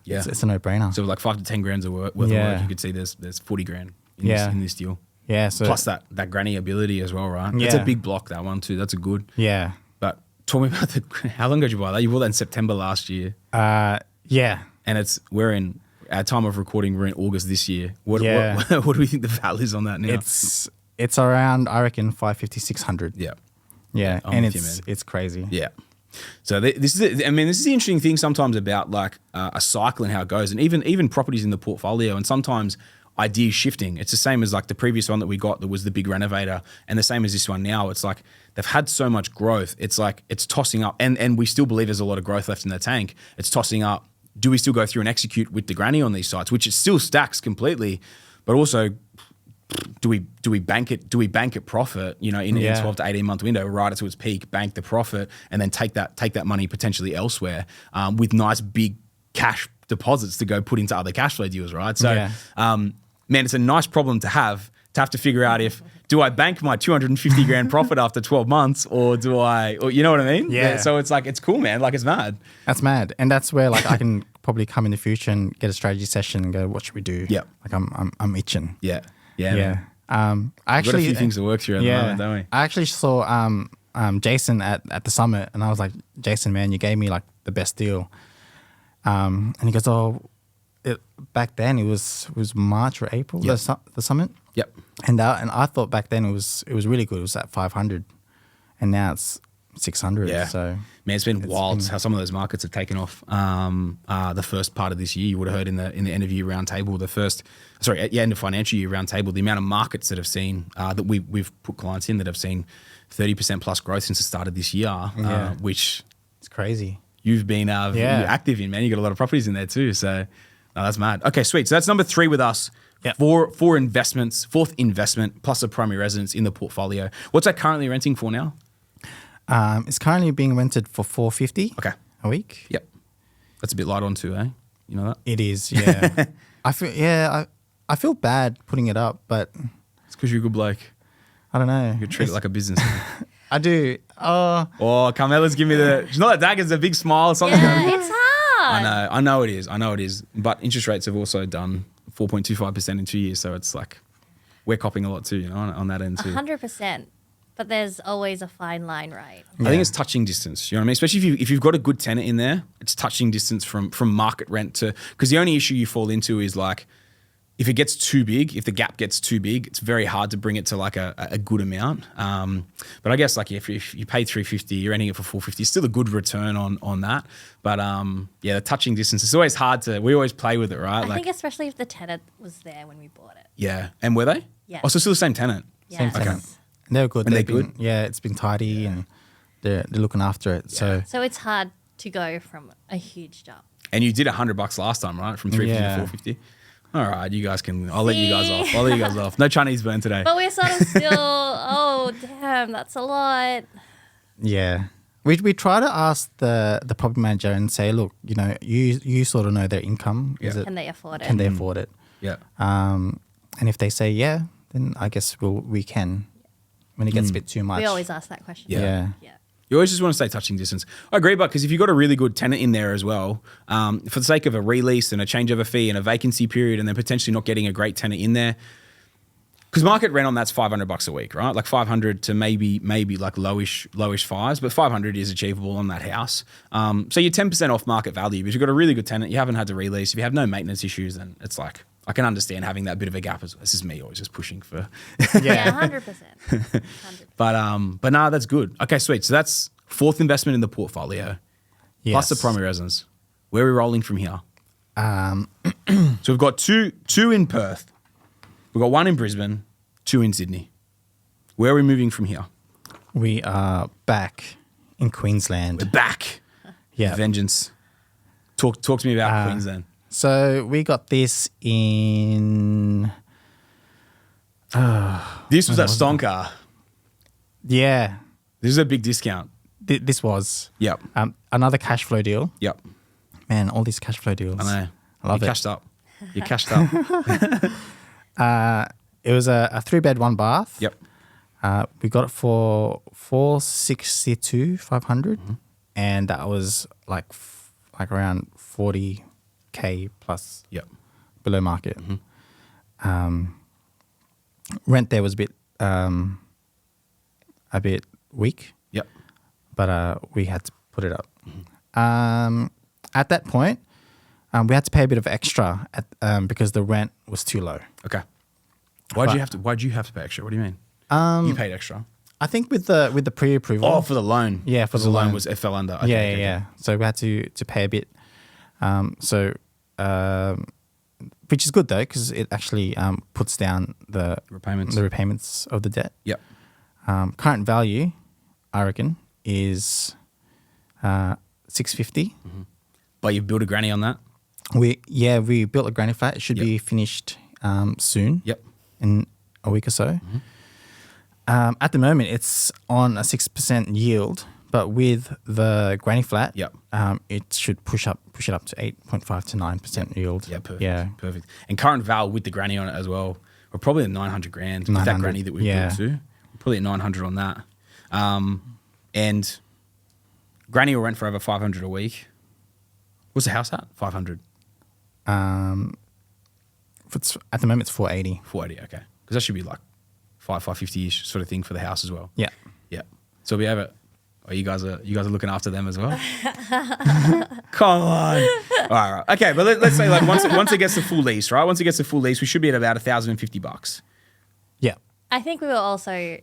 Yeah. It's a no-brainer. So like 5 to 10 grand's worth of work. You could see there's 40 grand in this deal. Yeah. So Plus that granny ability as well, right? It's a Yeah. big block, that one too. That's a good. yeah. But talk me about how long ago did you buy that? You bought that in September last year. Yeah. And we're in, at time of recording, we're in August this year. What do we think the value is on that now? It's around, I reckon, 550, 600. Yeah. Yeah, I'm and with you, man. it's crazy. Yeah. So this is the interesting thing sometimes about like a cycle and how it goes, and even properties in the portfolio, and sometimes ideas shifting. It's the same as like the previous one that we got that was the big renovator, and the same as this one now. It's like they've had so much growth. It's like it's tossing up, and we still believe there's a lot of growth left in the tank. It's tossing up. Do we still go through and execute with the granny on these sites, which it still stacks completely, but also do we bank it? Do we bank at profit? In a 12 to 18 month window, right to its peak, bank the profit, and then take that money potentially elsewhere with nice big cash deposits to go put into other cash flow deals, right? So, man, it's a nice problem to have to figure out do I bank my 250 grand profit after 12 months or do I, or you know what I mean? Yeah. So it's like, it's cool, man. Like it's mad. That's mad, and that's where like I can probably come in the future and get a strategy session and go, what should we do? Yeah. Like I'm itching. Yeah. Yeah. Man. I We've actually got a few things to work through at the moment, don't we? I actually saw Jason at the summit, and I was like, Jason, man, you gave me like the best deal. And he goes, back then it was March or April, Yep. the summit. Yep. And I thought back then it was really good. It was at 500, and now it's 600. Yeah. So man, it's been wild how some of those markets have taken off. The first part of this year, you would have heard in the end of year round table, end of financial year round table, the amount of markets that have seen that we've put clients in that have seen 30% plus growth since the start of this year, which it's crazy. you've been you're active in, man. You got a lot of properties in there too. So no, that's mad. Okay, sweet. So that's number 3 with us. Yep. Four investments, fourth investment plus a primary residence in the portfolio. What's that currently renting for now? It's currently being rented for $450 Okay. a week. Yep. That's a bit light on too, eh? You know that? It is, yeah. I feel bad putting it up, but It's because you're a good bloke. I don't know. You treat it like a business. I do. Oh, Carmela's giving me the. She's not that daggers, a big smile. Something. Yeah, it's hard. I know it is. But interest rates have also done 4.25% in 2 years. So it's like we're copping a lot too, you know, on that end too. 100%. But there's always a fine line, right? I think it's touching distance. You know what I mean? Especially if you've got a good tenant in there, it's touching distance from market rent to, because the only issue you fall into is like, if it gets too big, if the gap gets too big, it's very hard to bring it to like a good amount. But I guess like if you pay $350, you're renting it for $450, it's still a good return on that. But yeah, the touching distance, it's always hard to, we always play with it, right? I think especially if the tenant was there when we bought it. Yeah. And were they? Yeah. Oh, so still the same tenant? Yeah. Same tenant. They're good. And they're They've been- good? Yeah, it's been tidy and they're looking after it. So So it's hard to go from a huge jump. And you did $100 last time, right? From $350 Yeah. to $450. All right, you guys can. I'll let you guys off. No Chinese burn today. But we're sort of still, oh, damn, that's a lot. yeah, we try to ask the property manager and say, look, you know, you sort of know their income. Is Yeah. it, Can they afford it? can they afford it? Yeah. And if they say yeah, then I guess we can. When it gets a bit too much, We always ask that question. Yeah. Yeah. You always just want to stay touching distance. I agree, but because if you've got a really good tenant in there as well, for the sake of a release and a changeover fee and a vacancy period, and then potentially not getting a great tenant in there, because market rent on that's $500 a week, right? Like 500 to maybe like lowish fives, but 500 is achievable on that house. So you're 10% off market value, but you've got a really good tenant. You haven't had to release. If you have no maintenance issues, then it's like I can understand having that bit of a gap. This is me always just pushing for. Yeah, 100%. 100%. But nah, that's good. Okay, sweet. So that's fourth investment in the portfolio, plus the Yes. primary residence. Where are we rolling from here? Um, So we've got two in Perth. We've got one in Brisbane, two in Sydney. Where are we moving from here? we are back in Queensland. We're back. Yeah. Vengeance. Talk to me about Queensland. So we got this in This was that stonker. yeah. This is a big discount. This was Yep. another cash flow deal. Yep. Man, all these cash flow deals. I know. I love you it. cashed up. You cashed up. It was a 3-bed, 1 bath. Yep. We got it for 462,500, and that was like around 40K plus Yep. below market. Rent there was a bit weak, Yep. but we had to put it up. At that point, we had to pay a bit of extra because the rent was too low. Okay. Why'd But- you have to pay extra? What do you mean? You paid extra. I think with the pre-approval. Oh, for the loan. Yeah, for Because the loan loan. was it fell under. Okay, yeah, okay, yeah. So we had to pay a bit. Which is good though, because it actually puts down the repayments of the debt. Yep. Current value, I reckon, is $650. But you've built a granny on that. We built a granny flat. It should be finished soon. Yep. In a week or so. At the moment, it's on a 6% yield, but with the granny flat, Yep. it should push it up to 8.5 to 9% yield. Yeah, perfect. Yeah. Perfect. And current val with the granny on it as well. We're probably at 900 grand with that 900, granny that we yeah. built to. We're probably at 900 on that. And granny will rent for over 500 a week. What's the house at? 500. At the moment, it's 480. 480, okay. Because that should be like 550-ish sort of thing for the house as well. Yeah. Yeah. So we have it. Oh, you guys are looking after them as well? Come on. All right. Okay, but let's say like once it gets to full lease, right? Once it gets to full lease, we should be at about $1,050. Yeah. I think we were also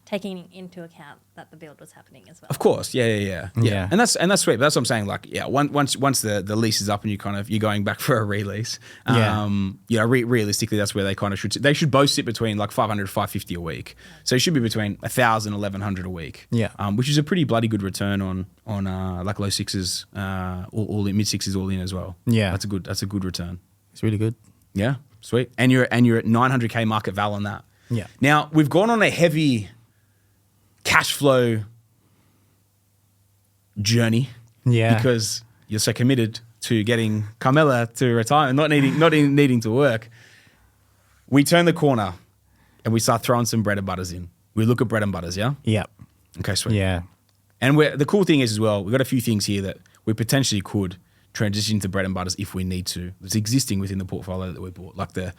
taking into account that the build was happening as well. Of course, yeah. Yeah. And that's sweet. But that's what I'm saying. Like, yeah, once the lease is up and you're going back for a release. Yeah. You know, realistically, that's where they kind of should. They should both sit between like 500, 550 a week. So it should be between 1,000, 1,100 a week. Yeah. Which is a pretty bloody good return on like low sixes, all in, mid sixes, all in as well. Yeah. That's a good return. It's really good. Yeah. Sweet. And you're at 900K market val on that. Yeah. Now, we've gone on a heavy cash flow journey. Yeah. Because you're so committed to getting Carmela to retire and not needing to work. We turn the corner and we start throwing some bread and butters in. We look at bread and butters, yeah? Yep. Okay, sweet. Yeah. And the cool thing is as well, we've got a few things here that we potentially could transition to bread and butters if we need to. It's existing within the portfolio that we bought, like the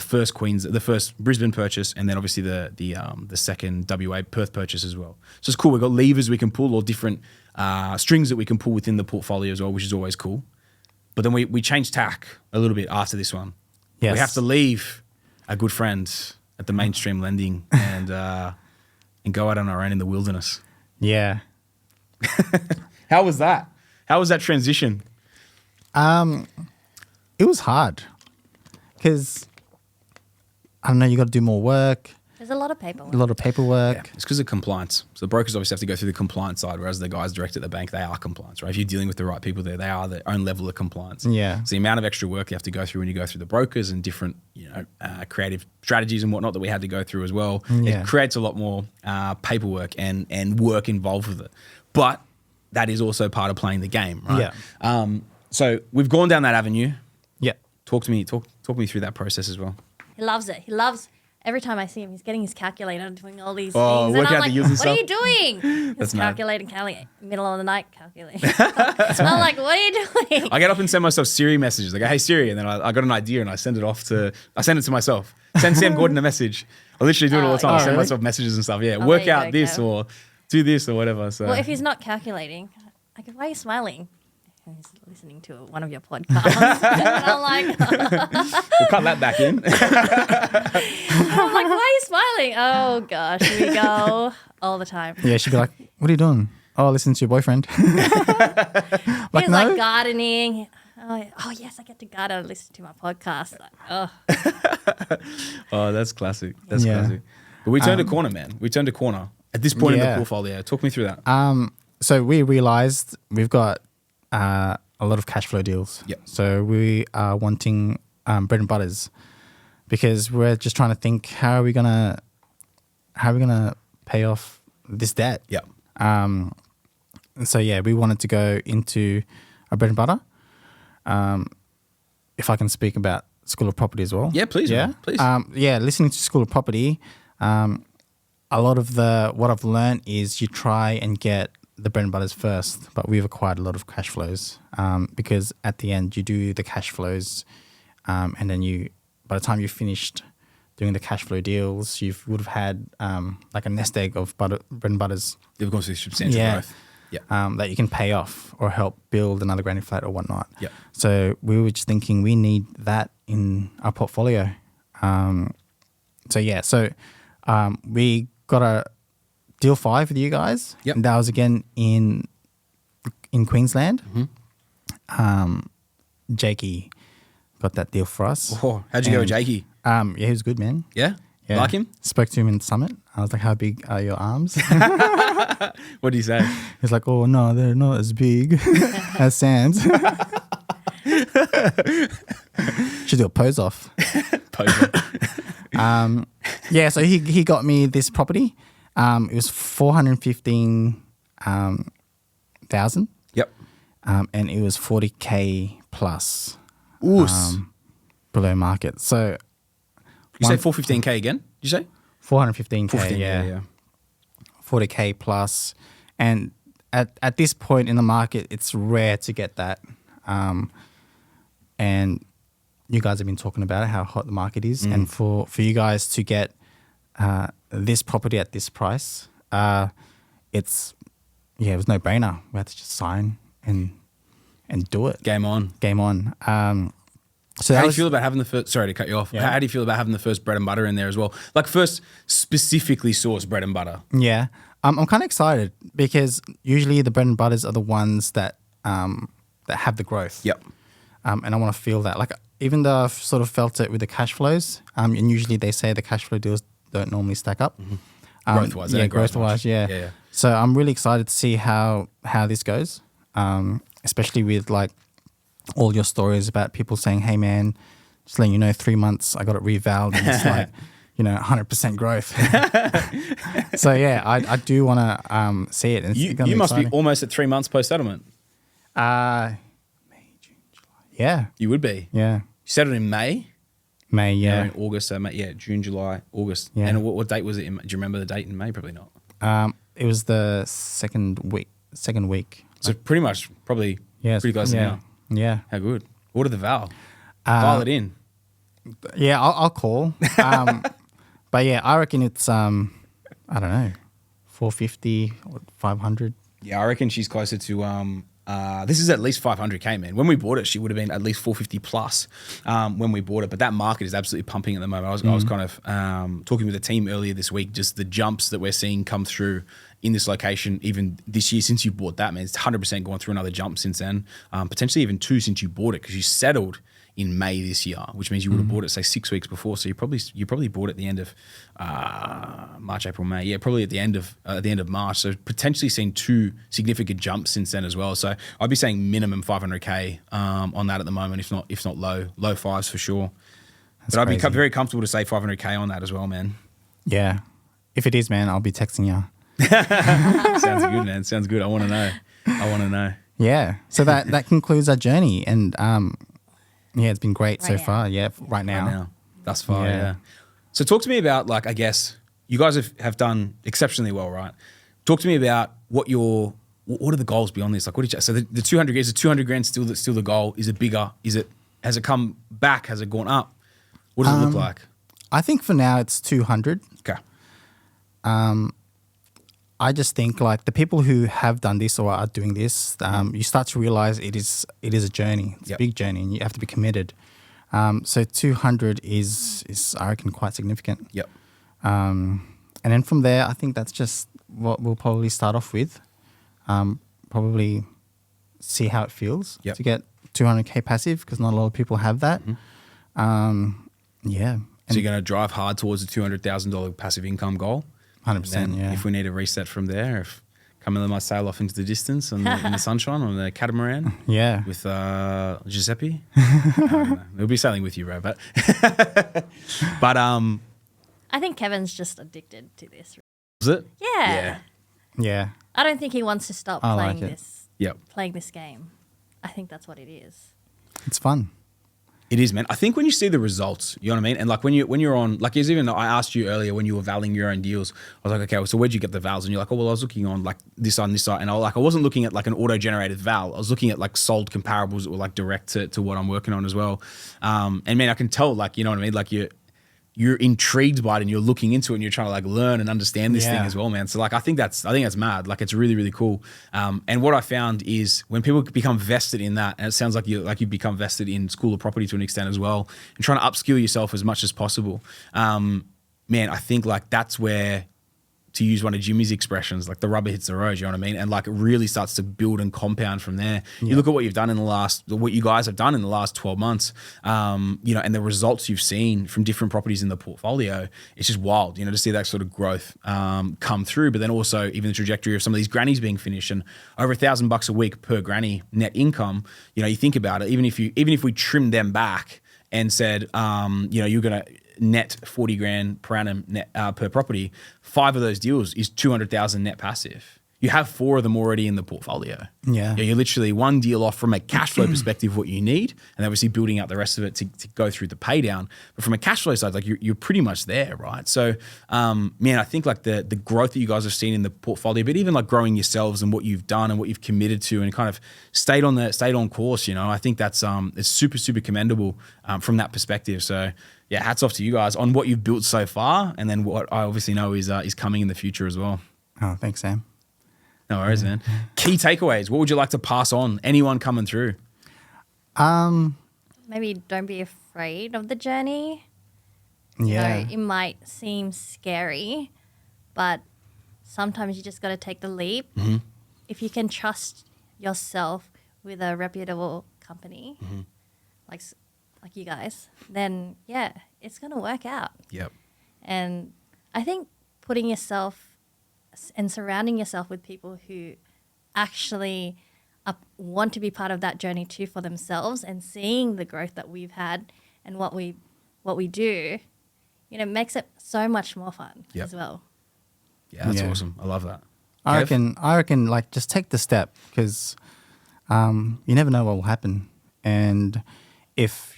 first Brisbane purchase, and then obviously the second WA Perth purchase as well. So it's cool. We've got levers we can pull or different strings that we can pull within the portfolio as well, which is always cool. But then we changed tack a little bit after this one. Yes. We have to leave our good friend at the mainstream lending and go out on our own in the wilderness. Yeah. How was that? How was that transition? It was hard because, I don't know, you got to do more work, There's a lot of paperwork. a lot of paperwork. Yeah, it's because of compliance. So the brokers obviously have to go through the compliance side, whereas the guys direct at the bank, they are compliance, right? If you're dealing with the right people there, they are their own level of compliance. Yeah. So the amount of extra work you have to go through when you go through the brokers and different, creative strategies and whatnot that we had to go through as well, Yeah. it creates a lot more paperwork and work involved with it. But that is also part of playing the game, right? Yeah. So we've gone down that avenue. Yeah. Talk me through that process as well. He loves it. He loves every time I see him, he's getting his calculator and doing all these Oh, things. work And I'm out the like, yields and what are stuff? you doing? That's He's mad. calculating, middle of the night calculating. I'm like, what are you doing? I get up and send myself Siri messages. I go, hey Siri, and then I got an idea and I send it to myself. Send Sam Gordon a message. I literally do it all the time. I send really? myself messages and stuff. Yeah, Oh, work there you out go, this Kev. or do this or whatever. So Well, if he's not calculating, I go, why are you smiling? And he's listening to one of your podcasts. And I'm like, we'll cut that back in. why are you smiling? Oh gosh, here we go. All the time. Yeah, she'd be like, what are you doing? Oh, listen to your boyfriend. He's no? like gardening. Oh yes, I get to garden and listen to my podcast. Like, oh, Oh, that's classic. That's Yeah. classic. But we turned a corner, man. We turned a corner at this point in the Yeah. portfolio. Talk me through that. So we realized we've got a lot of cash flow deals. Yep. So we are wanting bread and butters because we're just trying to think how are we gonna pay off this debt. Yeah. And so yeah, we wanted to go into a bread and butter. If I can speak about School of Property as well. Yeah, please, Yeah, man, please. listening to School of Property, a lot of what I've learned is you try and get the bread and butters first, but we've acquired a lot of cash flows because at the end you do the cash flows, and then by the time you've finished doing the cash flow deals, you would have had like a nest egg of bread and butters. They've gone through substantial growth. Yeah. That you can pay off or help build another granny flat or whatnot. Yeah. So we were just thinking we need that in our portfolio. We got a deal 5 with you guys. Yep. And that was again in Queensland. Jakey got that deal for us. Oh, how'd you go with Jakey? Yeah, he was good, man. Yeah? Yeah. Like him? Spoke to him in Summit. I was like, how big are your arms? What did he say? He's like, oh, no, they're not as big as Sam's. Should do a pose off. Poser. So he got me this property. It was 415,000, Yep. and it was 40K plus Oos. below market. So You say 415K again? Did you say? 415K, 415K, yeah. 40K plus. And at this point in the market, it's rare to get that. And you guys have been talking about it, how hot the market is. And for you guys to get this property at this price, it was no brainer. We had to just sign and do it. Game on. Game on. So How that do you was, feel about having the first, sorry to cut you off, Yeah. how do you feel about having the first bread and butter in there as well? Like first specifically sourced bread and butter. yeah. I'm kind of excited because usually the bread and butters are the ones that have the growth. Yep. And I want to feel that. Like even though I've sort of felt it with the cash flows, and usually they say the cash flow deals don't normally stack up. Growth-wise, they yeah, don't grow as much. growth-wise, yeah. Yeah. So I'm really excited to see how this goes, especially with like all your stories about people saying, "Hey man, just letting you know, 3 months I got it revaled and it's like, 100% growth. So yeah, I do want to see it. And it's gonna You must exciting. be almost at 3 months post-settlement. May, June, July. Yeah. You would be. Yeah. You settled in May? May, yeah. In August, so May, yeah, June, July, August. Yeah. And what date was it? Do you remember the date in May? Probably not. It was the second week. So pretty much, probably pretty close to now. Yeah. How good. Order the Val. Dial it in. Yeah, I'll call. But yeah, I reckon it's, I don't know, 450 or 500. Yeah, I reckon she's closer to this is at least 500K, man. When we bought it, she would have been at least 450 plus when we bought it. But that market is absolutely pumping at the moment. I was kind of talking with the team earlier this week, just the jumps that we're seeing come through in this location, even this year since you bought that, man. It's 100% gone through another jump since then, potentially even 2 since you bought it, because you settled in May this year, which means you would have bought it, say, 6 weeks before. So you probably bought it at the end of March, April, May. Yeah, probably at the end of March. So potentially seen 2 significant jumps since then as well. So I'd be saying minimum 500K on that at the moment, if not low fives for sure. That's but I'd crazy. be very comfortable to say 500K on that as well, man. Yeah. If it is, man, I'll be texting you. Sounds good, man. Sounds good. I want to know. Yeah. So that concludes our journey. And yeah, it's been great so Right now. far. Yeah, right now. Thus far, Yeah. yeah. So talk to me about, like, I guess you guys have done exceptionally well, right? Talk to me about what are the goals beyond this? Like, what did you, so the 200 is the 200 grand still the goal? Is it bigger? Has it come back? Has it gone up? What does it look like? I think for now it's 200. Okay. I just think like the people who have done this or are doing this, you start to realize it is a journey. It's Yep. a big journey, and you have to be committed. So 200 is I reckon quite significant. Yep. And then from there, I think that's just what we'll probably start off with. Probably see how it feels Yep. to get 200K passive, because not a lot of people have that. Yeah. So you're going to drive hard towards the $200,000 passive income goal. 100%, And then yeah. if we need a reset from there, if Carmela might sail off into the distance in the sunshine on the catamaran Yeah. with Giuseppe. I don't know. We'll be sailing with you, bro. But I think Kevin's just addicted to this. was it? Yeah. Yeah. I don't think he wants to stop I playing like it. Yep. playing this game. I think that's what it is. It's fun. It is, man. I think when you see the results, you know what I mean? And like when you're on, like even I asked you earlier when you were valing your own deals, I was like, okay, well, so where'd you get the vals? And you're like, oh, well, I was looking on like this side and this side. And I wasn't looking at like an auto-generated val. I was looking at like sold comparables that were like direct to what I'm working on as well. And man, I can tell, like, you know what I mean? Like you're intrigued by it and you're looking into it and you're trying to like learn and understand this thing Yeah. as well, man. So like, I think that's mad. Like it's really, really cool. And what I found is when people become vested in that, and it sounds like you've become vested in School of Property to an extent as well, and trying to upskill yourself as much as possible. Man, I think like that's where, to use one of Jimmy's expressions, like the rubber hits the road, you know what I mean? And like it really starts to build and compound from there. You look at what you've done what you guys have done in the last 12 months, and the results you've seen from different properties in the portfolio, it's just wild, to see that sort of growth come through. But then also even the trajectory of some of these grannies being finished and over $1,000 a week per granny net income, you think about it, even if we trim them back and said, you're going to net 40 grand per annum net, per property, 5 of those deals is 200,000 net passive. You have 4 of them already in the portfolio. Yeah. You're literally one deal off from a cash flow perspective, what you need, and obviously building out the rest of it to go through the pay down. But from a cash flow side, like you're pretty much there, right? So, man, I think like the growth that you guys have seen in the portfolio, but even like growing yourselves and what you've done and what you've committed to and kind of stayed on course, I think that's it's super, super commendable from that perspective. So yeah, hats off to you guys on what you've built so far, and then what I obviously know is coming in the future as well. Oh, thanks, Sam. No worries, man. Key takeaways. What would you like to pass on? Anyone coming through? Maybe don't be afraid of the journey. Yeah. It might seem scary, but sometimes you just got to take the leap. Mm-hmm. If you can trust yourself with a reputable company, Mm-hmm. like you guys, then yeah, it's going to work out. Yep. And I think putting yourself and surrounding yourself with people who actually want to be part of that journey too for themselves, and seeing the growth that we've had and what we do, you know, makes it so much more fun Yep. as well. Yeah, that's Yeah. awesome. I love that. I Kev? reckon, like, just take the step because you never know what will happen. And if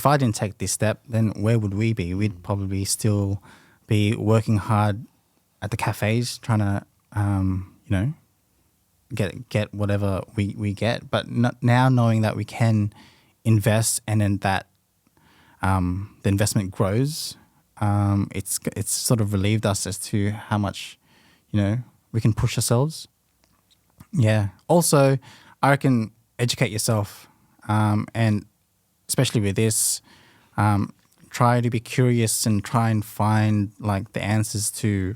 I didn't take this step, then where would we be? We'd probably still be working hard at the cafes, trying to, you know, get whatever we get. But now knowing that we can invest, and then that the investment grows, it's sort of relieved us as to how much, you know, we can push ourselves. Yeah. Also, I reckon educate yourself, and especially with this, try to be curious and try and find like the answers to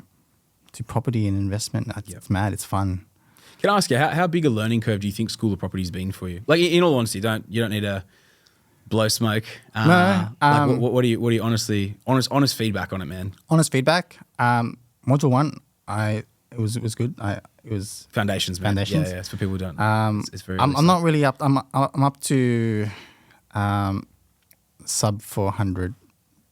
property and investment. It's mad. It's fun. Can I ask you, how big a learning curve do you think School of Property has been for you? Like, in all honesty, you don't need to blow smoke. No, Like, what do you honestly, honest feedback on it, man? Honest feedback. Module 1, it was good. It was Foundations, man. Foundations. Yeah, it's for people who don't. It's very. I'm not really up. I'm up to sub 400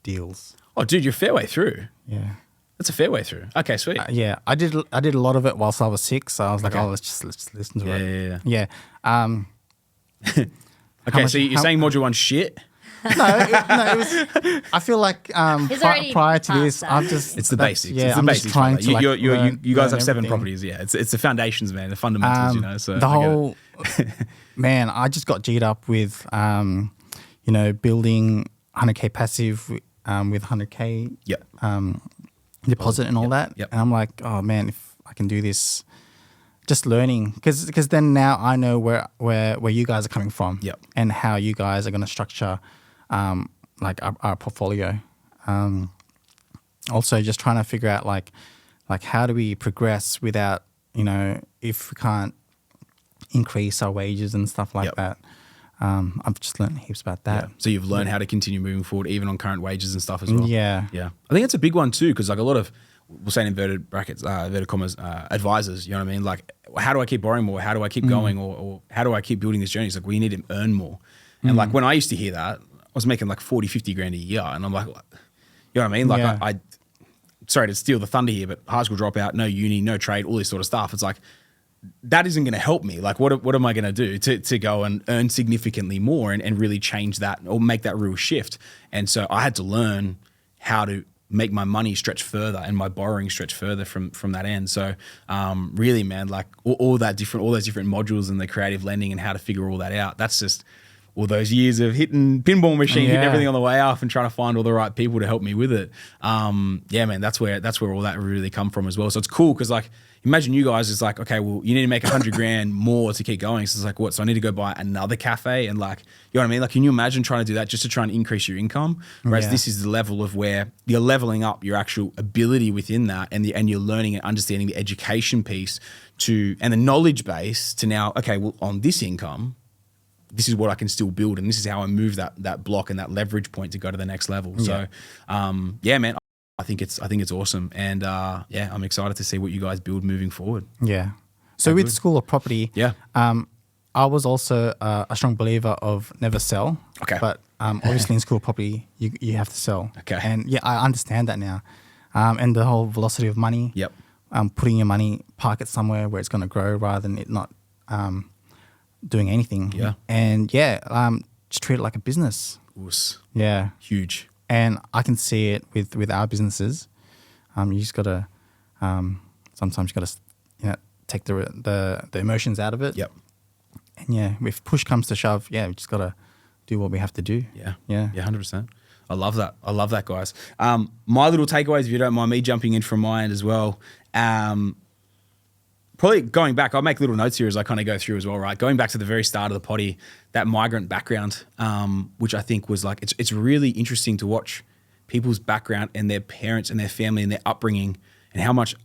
deals. Oh, dude, you're fair way through. Yeah. That's a fair way through. Okay, sweet. Yeah, I did a lot of it whilst I was sick, so I was like, Okay. oh, let's listen to it. Yeah. Okay, much- so you're saying module 1 shit? No, it was. I feel like already prior to past this, that. I've just It's the basics. Yeah, it's the I'm basics. just trying brother. to like you guys learn have 7 everything. properties. Yeah, it's the foundations, man. The fundamentals. You know. So the I get it. whole man, I just got G'd up with you know, building 100K passive with 100K Yep. deposit and all that. Yep. And I'm like, oh man, if I can do this, just learning, because then now I know where you guys are coming from. Yep. And how you guys are going to structure like our portfolio. Also just trying to figure out like how do we progress without, you know, if we can't increase our wages and stuff like Yep. that. I've just learned heaps about that. Yeah. So you've learned how to continue moving forward, even on current wages and stuff as well. Yeah. Yeah. I think it's a big one too, because like a lot of, we'll say in inverted brackets, inverted commas, advisors, you know what I mean? Like, how do I keep borrowing more? How do I keep going? Or how do I keep building this journey? It's like, well, you need to earn more. And like when I used to hear that, I was making like 40, 50 grand a year. And I'm like, you know what I mean? Like Yeah. I sorry to steal the thunder here, but high school dropout, no uni, no trade, all this sort of stuff. It's like, that isn't going to help me. Like, what am I going to do to go and earn significantly more and really change that or make that real shift? And so I had to learn how to make my money stretch further and my borrowing stretch further from that end. So really, man, like all those different modules and the creative lending and how to figure all that out. That's just all those years of hitting pinball machine, hitting everything on the way up and trying to find all the right people to help me with it. Yeah, man, that's where all that really come from as well. So it's cool because like, imagine you guys is like, okay, well, you need to make 100 grand more to keep going. So it's like, what? So I need to go buy another cafe and like, you know what I mean? Like, can you imagine trying to do that just to try and increase your income? Whereas this is the level of where you're leveling up your actual ability within that, and you're learning and understanding the education piece and the knowledge base to now, okay, well, on this income, this is what I can still build, and this is how I move that block and that leverage point to go to the next level. So, yeah, man. I think it's awesome, and yeah, I'm excited to see what you guys build moving forward. Yeah. So with School of Property, I was also a strong believer of never sell. Okay. But obviously in School of Property, you have to sell. Okay. And yeah, I understand that now. And the whole velocity of money. Yep. Putting your money, park it somewhere where it's going to grow rather than it not doing anything. Yeah. And yeah, just treat it like a business. Oos. Yeah. Huge. And I can see it with our businesses. You just got to sometimes you got to, you know, take the emotions out of it. Yep. And yeah, if push comes to shove, yeah, we just got to do what we have to do. Yeah. Yeah. Yeah, 100%. I love that, guys. My little takeaways, if you don't mind me jumping in from my end as well. Probably going back, I'll make little notes here as I kind of go through as well, right? Going back to the very start of the potty, that migrant background, which I think was like, it's really interesting to watch people's background and their parents and their family and their upbringing and how much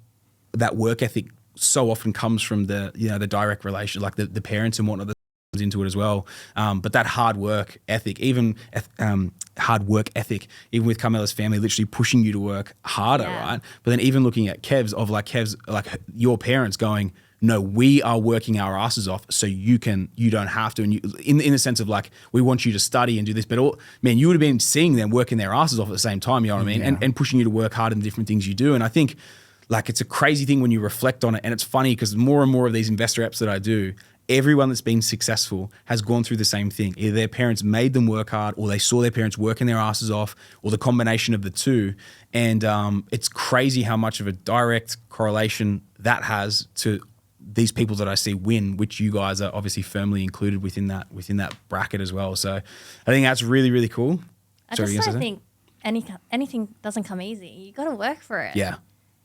that work ethic so often comes from the direct relation, like the parents and whatnot that comes into it as well. But that hard work ethic, even with Carmela's family literally pushing you to work harder, right? But then even looking at Kev's, like your parents going, no, we are working our asses off so you don't have to. And you, in the sense of like, we want you to study and do this, but man, you would have been seeing them working their asses off at the same time, you know what I mean? And pushing you to work hard in the different things you do. And I think like, it's a crazy thing when you reflect on it. And it's funny because more and more of these investor apps that I do, everyone that's been successful has gone through the same thing. Either their parents made them work hard, or they saw their parents working their asses off, or the combination of the two. And it's crazy how much of a direct correlation that has to these people that I see win, which you guys are obviously firmly included within that bracket as well. So I think that's really, really cool. I just don't think anything doesn't come easy. You got to work for it. Yeah.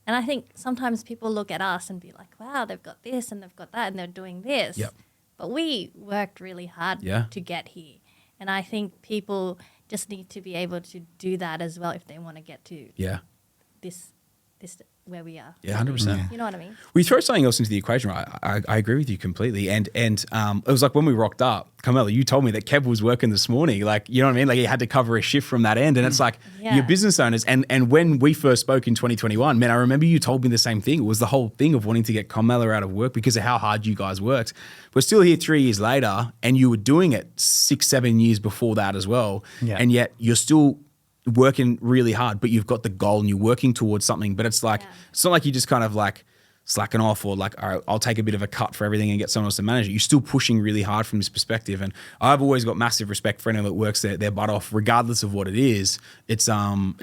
And I think sometimes people look at us and be like, wow, they've got this and they've got that and they're doing this. Yep. But we worked really hard to get here. And I think people just need to be able to do that as well if they want to get to this where we are. Yeah, 100%. You know what I mean? We throw something else into the equation, right? I agree with you completely. And it was like when we rocked up, Carmela, you told me that Kev was working this morning. Like, you know what I mean? Like he had to cover a shift from that end. And it's like, you're business owners. And when we first spoke in 2021, man, I remember you told me the same thing. It was the whole thing of wanting to get Carmela out of work because of how hard you guys worked. We're still here 3 years later and you were doing it 6-7 years before that as well. Yeah. And yet you're still working really hard, but you've got the goal and you're working towards something. But it's like, it's not like you just kind of like slacking off or like, all right, I'll take a bit of a cut for everything and get someone else to manage it. You're still pushing really hard from this perspective. And I've always got massive respect for anyone that works their butt off, regardless of what it is. It's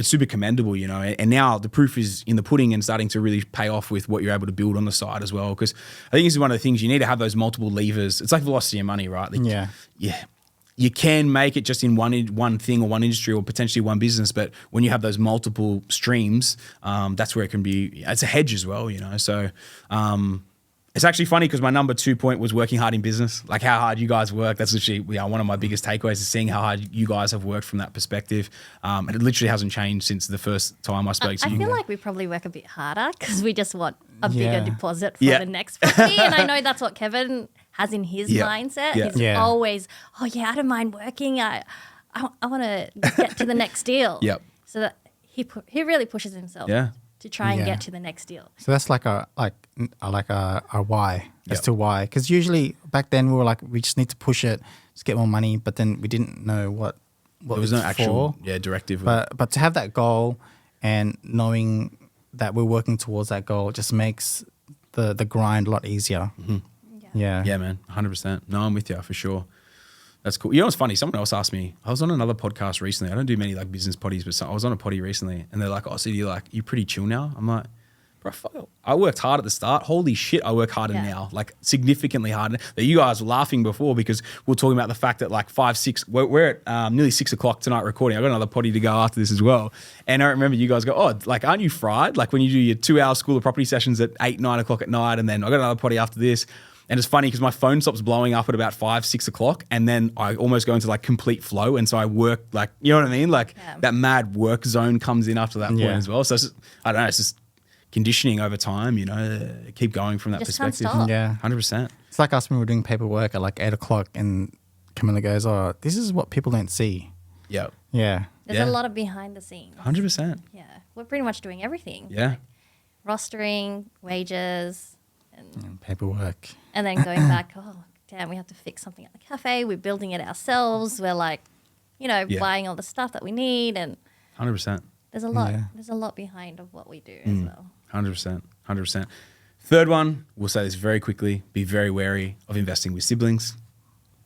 super commendable, you know, and now the proof is in the pudding and starting to really pay off with what you're able to build on the side as well. Because I think this is one of the things you need to have those multiple levers. It's like velocity of money, right? Like, yeah. You can make it just in one thing or one industry or potentially one business, but when you have those multiple streams, that's where it can be. It's a hedge as well, you know. So it's actually funny because my number 2 point was working hard in business, like how hard you guys work. That's literally one of my biggest takeaways is seeing how hard you guys have worked from that perspective. And it literally hasn't changed since the first time I spoke to you. I feel like we probably work a bit harder because we just want a bigger deposit for the next property. And I know that's what Kevin has in his mindset. He's always, I don't mind working. I want to get to the next deal. So that he really pushes himself to try and get to the next deal. So that's like a why as to why. Because usually back then we were like, we just need to push it, just get more money. But then we didn't know what there was no actual directive. But to have that goal and knowing that we're working towards that goal just makes the grind a lot easier. Mm-hmm. Yeah, man, 100%. No, I'm with you for sure. That's cool. You know what's funny? Someone else asked me. I was on another podcast recently. I don't do many like business potties, but I was on a potty recently, and they're like, "Oh, so you pretty chill now?" I'm like, "Bro, fuck, I worked hard at the start. Holy shit, I work harder now, like significantly harder." That you guys were laughing before because we were talking about the fact that like 5-6, we're at nearly 6 o'clock tonight recording. I got another potty to go after this as well, and I remember you guys go, "Oh, like aren't you fried? Like when you do your 2-hour school of property sessions at 8-9 o'clock at night, and then I got another potty after this." And it's funny because my phone stops blowing up at about 5-6 o'clock, and then I almost go into like complete flow, and so I work like, you know what I mean, like that mad work zone comes in after that point as well. So it's just, I don't know, it's just conditioning over time, you know, keep going from that just perspective. Can't stop. Yeah, 100%. It's like us when we're doing paperwork at like 8 o'clock, and Camilla goes, "Oh, this is what people don't see." Yep. Yeah. There's a lot of behind the scenes. 100%. Yeah, we're pretty much doing everything. Yeah. Like rostering, wages, and paperwork. And then going back, oh, damn, we have to fix something at the cafe. We're building it ourselves. We're like, you know, buying all the stuff that we need. And 100%. There's a lot. There's a lot behind of what we do as well. 100%. 100%. Third one, we'll say this very quickly, be very wary of investing with siblings.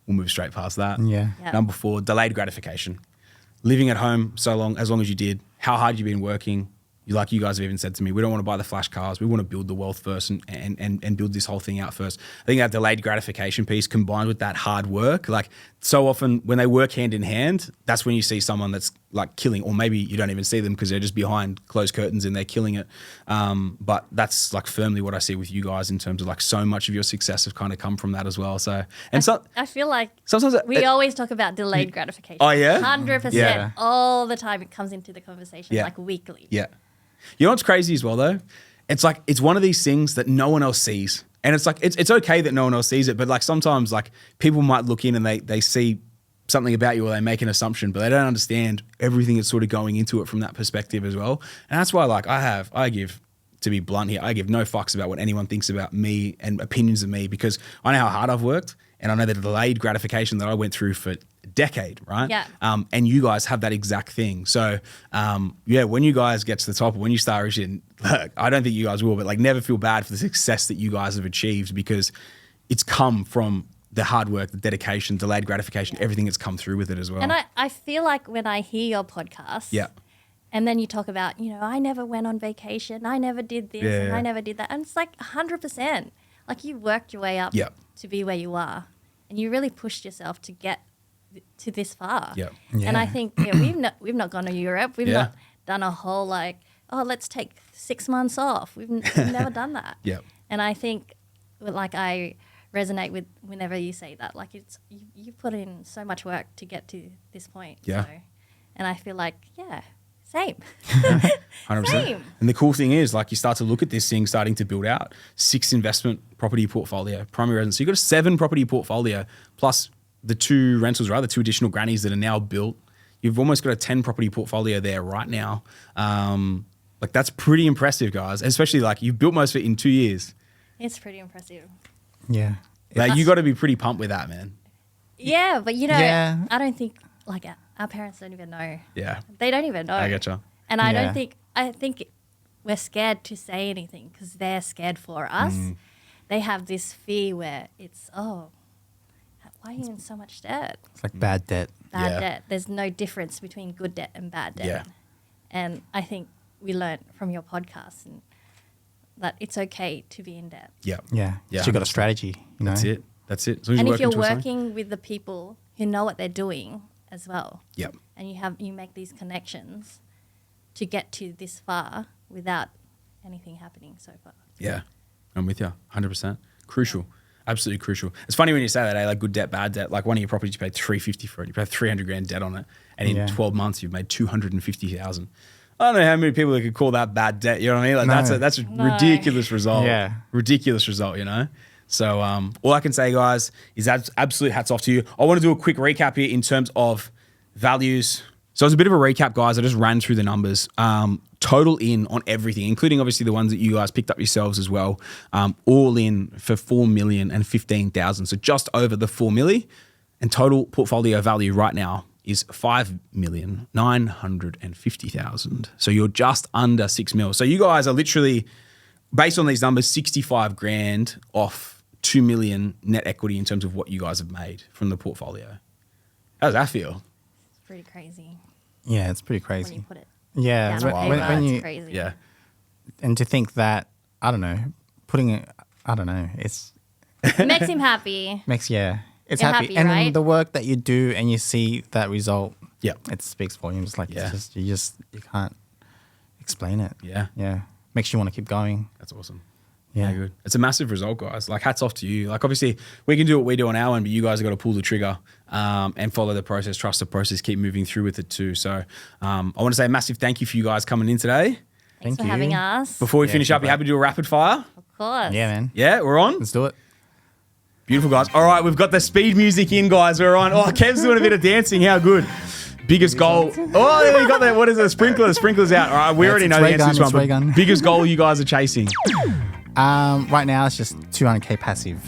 We'll move straight past that. Yep. Number 4, delayed gratification. Living at home as long as you did, how hard you've been working. Like you guys have even said to me, we don't want to buy the flash cars. We want to build the wealth first and build this whole thing out first. I think that delayed gratification piece combined with that hard work, like so often when they work hand in hand, that's when you see someone that's like killing, or maybe you don't even see them because they're just behind closed curtains and they're killing it. But that's like firmly what I see with you guys in terms of like so much of your success have kind of come from that as well. So, and I feel like sometimes we always talk about delayed gratification. Oh yeah? 100%. All the time it comes into the conversation like weekly. Yeah. You know what's crazy as well though? It's like, it's one of these things that no one else sees. And it's like, it's okay that no one else sees it, but like sometimes like people might look in and they see something about you or they make an assumption, but they don't understand everything that's sort of going into it from that perspective as well. And that's why like I give to be blunt here, I give no fucks about what anyone thinks about me and opinions of me, because I know how hard I've worked, and I know the delayed gratification that I went through for a decade, right? Yeah. And you guys have that exact thing. So, when you guys get to the top, when you start reaching, look, I don't think you guys will, but like, never feel bad for the success that you guys have achieved, because it's come from the hard work, the dedication, delayed gratification, everything that's come through with it as well. And I feel like when I hear your podcast, yeah. and then you talk about, I never went on vacation, I never did this, and I never did that. And it's like 100%. Like, you worked your way up to be where you are, and you really pushed yourself to get to this far. Yeah. And I think we've not gone to Europe. We've not done a whole let's take 6 months off. We've never done that. Yeah. And I think I resonate with whenever you say that. Like, it's you put in so much work to get to this point. Yeah. So, and I feel like, same. 100%. Same. And the cool thing is, like, you start to look at this thing starting to build out 6 investment property portfolio, primary residence. So you've got a 7 property portfolio plus the 2 rentals, right? The 2 additional grannies that are now built. You've almost got a 10 property portfolio there right now. Like, that's pretty impressive, guys. Especially, like, you've built most of it in 2 years. It's pretty impressive. Yeah. Like, you got to be pretty pumped with that, man. Yeah, but Yeah. I don't think our parents don't even know. Yeah. They don't even know. I getcha. And I think we're scared to say anything because they're scared for us. They have this fear where it's, why are you in so much debt? It's like bad debt. Bad debt. There's no difference between good debt and bad debt. Yeah. And I think we learned from your podcast that it's okay to be in debt. Yeah. Yeah. Yeah. So you got a strategy, That's it. That's it. As long as And if you're towards something. working with the people who know what they're doing as well, Yep. and you make these connections to get to this far without anything happening so far. Yeah. I'm with you. 100%. Crucial. Absolutely crucial. It's funny when you say that, like good debt, bad debt. Like, one of your properties you paid $350 for it. You paid $300,000 debt on it, and in 12 months you've made $250,000. I don't know how many people could call that bad debt. You know what I mean? Like, that's a ridiculous result. Yeah. Ridiculous result. So all I can say, guys, is absolute hats off to you. I want to do a quick recap here in terms of values. So as a bit of a recap, guys, I just ran through the numbers. Total in on everything, including obviously the ones that you guys picked up yourselves as well. All in for $4,015,000. So just over the 4 million, and total portfolio value right now is $5,950,000. So you're just under 6 mil. So you guys are literally, based on these numbers, 65 grand off 2 million net equity in terms of what you guys have made from the portfolio. How does that feel? It's pretty crazy Yeah, it's pretty when crazy. you put it Yeah. down on paper. When It's you, crazy. Yeah. and to think that, I don't know, putting it, I don't know, it's It makes him happy. it's You're happy. happy, And right? then the work that you do and you see that result, Yeah. it speaks volumes. Like, Yeah. you can't explain it. Yeah. Yeah. Makes you want to keep going. That's awesome. Yeah. Good. It's a massive result, guys. Like, hats off to you. Like, obviously, we can do what we do on our end, but you guys have got to pull the trigger and follow the process, trust the process, keep moving through with it too. So I want to say a massive thank you for you guys coming in today. Thanks Thank for you. having us. Before we Yeah, finish up, keep you happy to do a rapid fire? Of course. Yeah, man. Yeah, we're on? Let's do it. Beautiful, guys. All right, we've got the speed music in, guys. We're on. Oh, Kev's doing a bit of dancing. How good. Biggest goal. Oh, yeah, you got that. What is it? Sprinkler. Sprinkler's out. All right, we already it's know the ray answer gun, to this it's one. ray gun. But biggest goal you guys are chasing? Right now it's just 200K passive.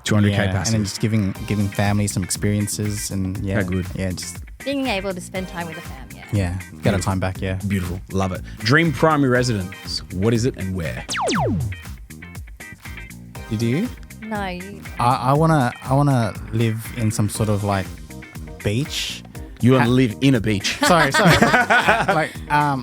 200K Yeah, passive. and then just giving family some experiences and yeah. How good. Yeah, just Being able to spend time with the fam, yeah. get our time back. Yeah. Beautiful. Love it. Dream primary residence. What is it and where? You do? No, you, I wanna live in some sort of like beach. You want to live in a beach. Sorry. like I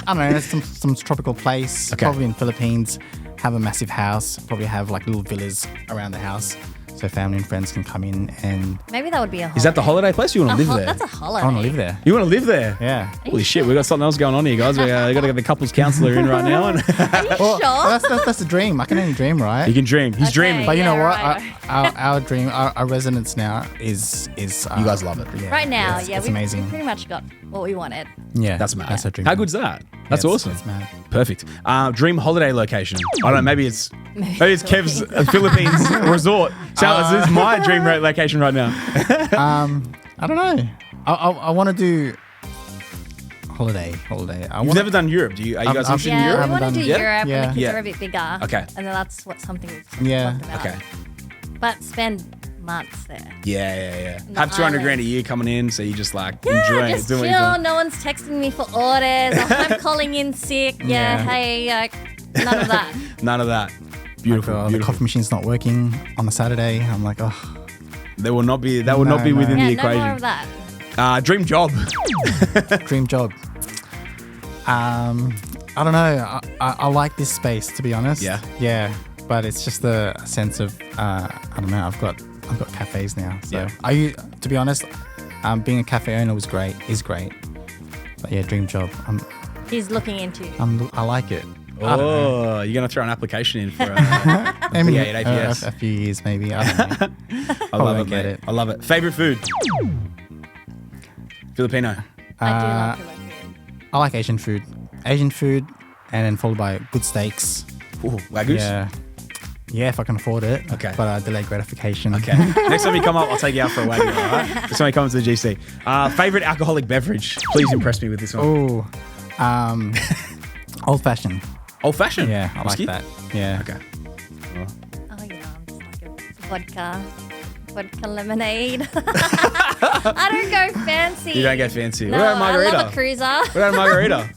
don't know, some tropical place. Okay. Probably in Philippines. Have a massive house. Probably have like little villas around the house, so family and friends can come in and maybe that would be a holiday. Is that the holiday place or you want to live there? That's a holiday. I want to live there. You want to live there? Yeah. Holy shit, we got something else going on here, guys. We got to get the couples counselor in right now. And Are you Well, sure? that's the dream. I can only dream, right? you can dream. He's Okay. dreaming. But you Yeah, know what? right. Our dream, our residence now is You guys love it. Yeah, Right now, it's, yeah, it's we amazing. pretty much got what we wanted. Yeah, That's mad. That's our dream. How good's that? That's Yeah, awesome. It's mad. Perfect. Dream holiday location. I don't know. Maybe it's Kev's Philippines resort. So this is my dream location right now. I don't know. I want to do. holiday. You've never done Europe, do you? Are you guys interested in Yeah, Europe? we want to do Yeah. Europe Yeah. when the kids Yeah. are a bit bigger. Okay. And then that's something we've Yeah. talked about. Okay. But spend months there. Yeah. The Have 200 grand a island. year coming in, so you just like Yeah, enjoying just it, doing chill. what No one's texting me for orders. Or I'm calling in sick. Yeah, Yeah. hey, none of that. None of that. Beautiful, The beautiful. coffee machine's not working on a Saturday. I'm like, oh, That will not be within Yeah, the no more equation. of that. Dream job. dream job. I don't know. I like this space, to be honest. Yeah. Yeah. But it's just a sense of I don't know. I've got cafes now. So Yeah. to be honest, being a cafe owner is great. But yeah, dream job. He's looking into. I like it. I don't know. Oh, you're gonna throw an application in for Maybe Kev and APS. a few years, maybe. I don't know. I love it, get mate. it. I love it. Favorite food? Filipino. I do love Philippines. I like Asian food, and then followed by good steaks. Ooh, Wagyus? Yeah, if I can afford it. Okay. But delayed gratification. Okay. Next time you come up, I'll take you out for a Wagyu, all right? Next time you come to the GC. Favorite alcoholic beverage? Please impress me with this one. Oh, old fashioned. Old fashioned? Yeah, I Whiskey? like that. Yeah. Okay. Oh, I'm just like a vodka lemonade. I don't go fancy. You don't get fancy. No, What about a I margarita? love a cruiser. What about a margarita?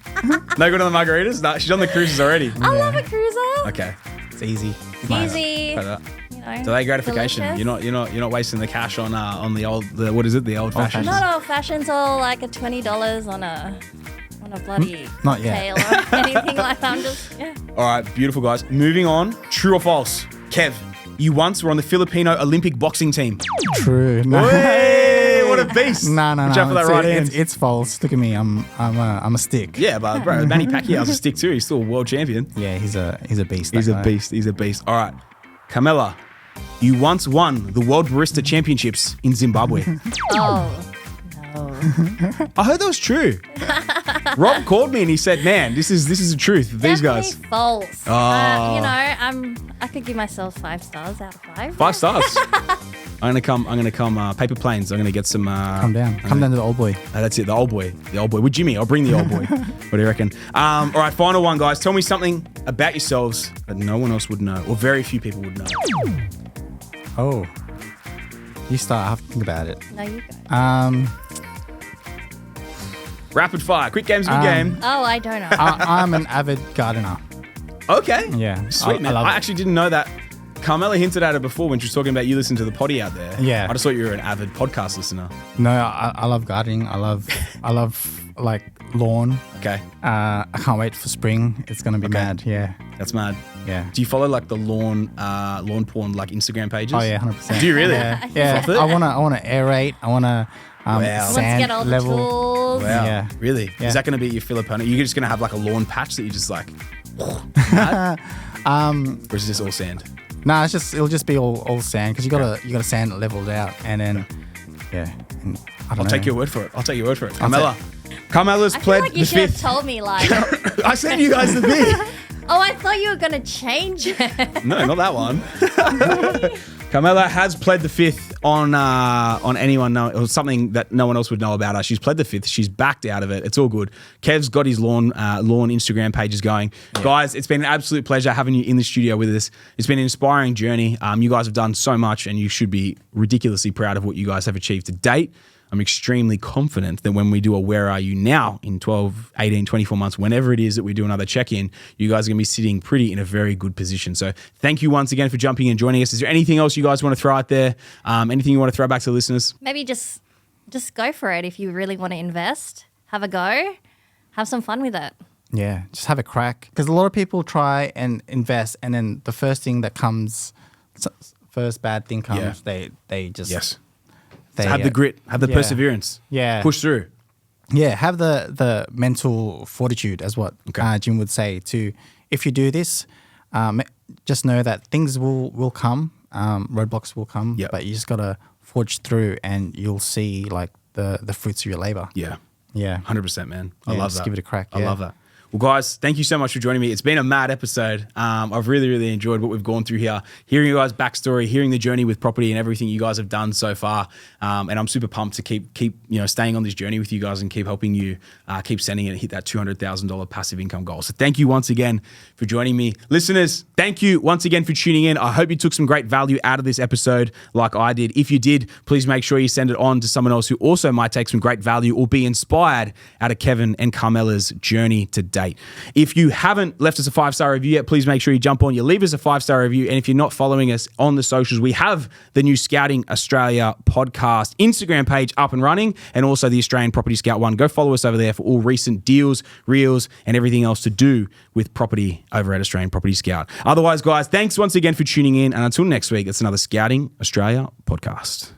No good on the margaritas? No, she's on the cruises already. I love a cruiser. Okay. It's easy. Easy. Try that. You know, Delayed gratification. delicious. You're not wasting the cash on the old fashioned. Not all fashions or like a $20 on a bloody Not yet. tail or anything like that. I'm just All right, beautiful guys. Moving on. True or false? Kev, you once were on the Filipino Olympic boxing team. True. No. Hey, what a beast! No. Watch out for that right hand. It's false. Look at me. I'm a stick. Yeah, but bro, Manny Pacquiao's a stick too. He's still a world champion. Yeah, he's a beast. He's that a guy. beast. He's a beast. All right, Carmela, you once won the World Barista Championships in Zimbabwe. oh no. I heard that was true. Rob called me and he said, "Man, this is the truth. These guys, Definitely false. Oh. You know, I could give myself 5 stars out of 5. 5 stars." I'm gonna come. Paper planes. I'm gonna get some. Come down to the old boy. That's it. The old boy with Jimmy. I'll bring the old boy. What do you reckon? All right, final one, guys. Tell me something about yourselves that no one else would know, or very few people would know. Oh, you start. I have to think about it. No, you go. Rapid fire. Quick game's a good game. Oh, I don't know. I'm an avid gardener. Okay. Yeah, Sweet, man. love I it. actually didn't know that. Carmela hinted at it before when she was talking about you listening to the potty out there. Yeah. I just thought you were an avid podcast listener. No, I love gardening. I love like lawn. Okay. I can't wait for spring. It's gonna be mad. Yeah, That's mad. yeah. Do you follow like the lawn porn like Instagram pages? Oh yeah, 100%. Do you really? Yeah, yeah. Froth it? I wanna aerate. I wanna Wow. Let's sand get all the level. tools. Wow. Yeah. Really? Yeah. Is that going to be your Filipino? You're just going to have like a lawn patch that you just like, or is this all sand? Nah, it'll just be all sand because you gotta sand it leveled out and then yeah. And I don't I'll know. take your word for it. Carmela. Carmela's I feel pled like you the should have fifth. told me like. I sent you guys the thing. Oh, I thought you were gonna change it. No, not that one. Carmela has pled the fifth on anyone know or something that no one else would know about her. She's pled the fifth. She's backed out of it. It's all good. Kev's got his lawn Instagram pages going. Yeah. Guys, it's been an absolute pleasure having you in the studio with us. It's been an inspiring journey. You guys have done so much and you should be ridiculously proud of what you guys have achieved to date. I'm extremely confident that when we do a Where Are You Now in 12, 18, 24 months, whenever it is that we do another check-in, you guys are going to be sitting pretty in a very good position. So thank you once again for jumping in and joining us. Is there anything else you guys want to throw out there? Anything you want to throw back to the listeners? Maybe just go for it if you really want to invest. Have a go. Have some fun with it. Yeah, just have a crack because a lot of people try and invest and then the first bad thing comes. Yeah. They just Yes. They, So have the grit, have the yeah. perseverance. Yeah. Push through. Yeah, have the mental fortitude, as what Jim would say. To if you do this, just know that things will come, roadblocks will come, Yep. but you just gotta forge through, and you'll see like the fruits of your labor. Yeah. Yeah, 100%, man. I Yeah, love just that. give it a crack, I yeah. love that. Well, guys, thank you so much for joining me. It's been a mad episode. I've really, really enjoyed what we've gone through here, hearing you guys' backstory, hearing the journey with property and everything you guys have done so far. And I'm super pumped to keep staying on this journey with you guys and keep helping you keep sending it and hit that $200,000 passive income goal. So thank you once again for joining me. Listeners, thank you once again for tuning in. I hope you took some great value out of this episode like I did. If you did, please make sure you send it on to someone else who also might take some great value or be inspired out of Kev and Carmela's journey to date. If you haven't left us a 5-star review yet, please make sure you jump on, you leave us a 5-star review. And if you're not following us on the socials, we have the new Scouting Australia podcast Instagram page up and running, and also the Australian Property Scout one. Go follow us over there for all recent deals, reels, and everything else to do with property over at Australian Property Scout. Otherwise, guys, thanks once again for tuning in. And until next week, it's another Scouting Australia podcast.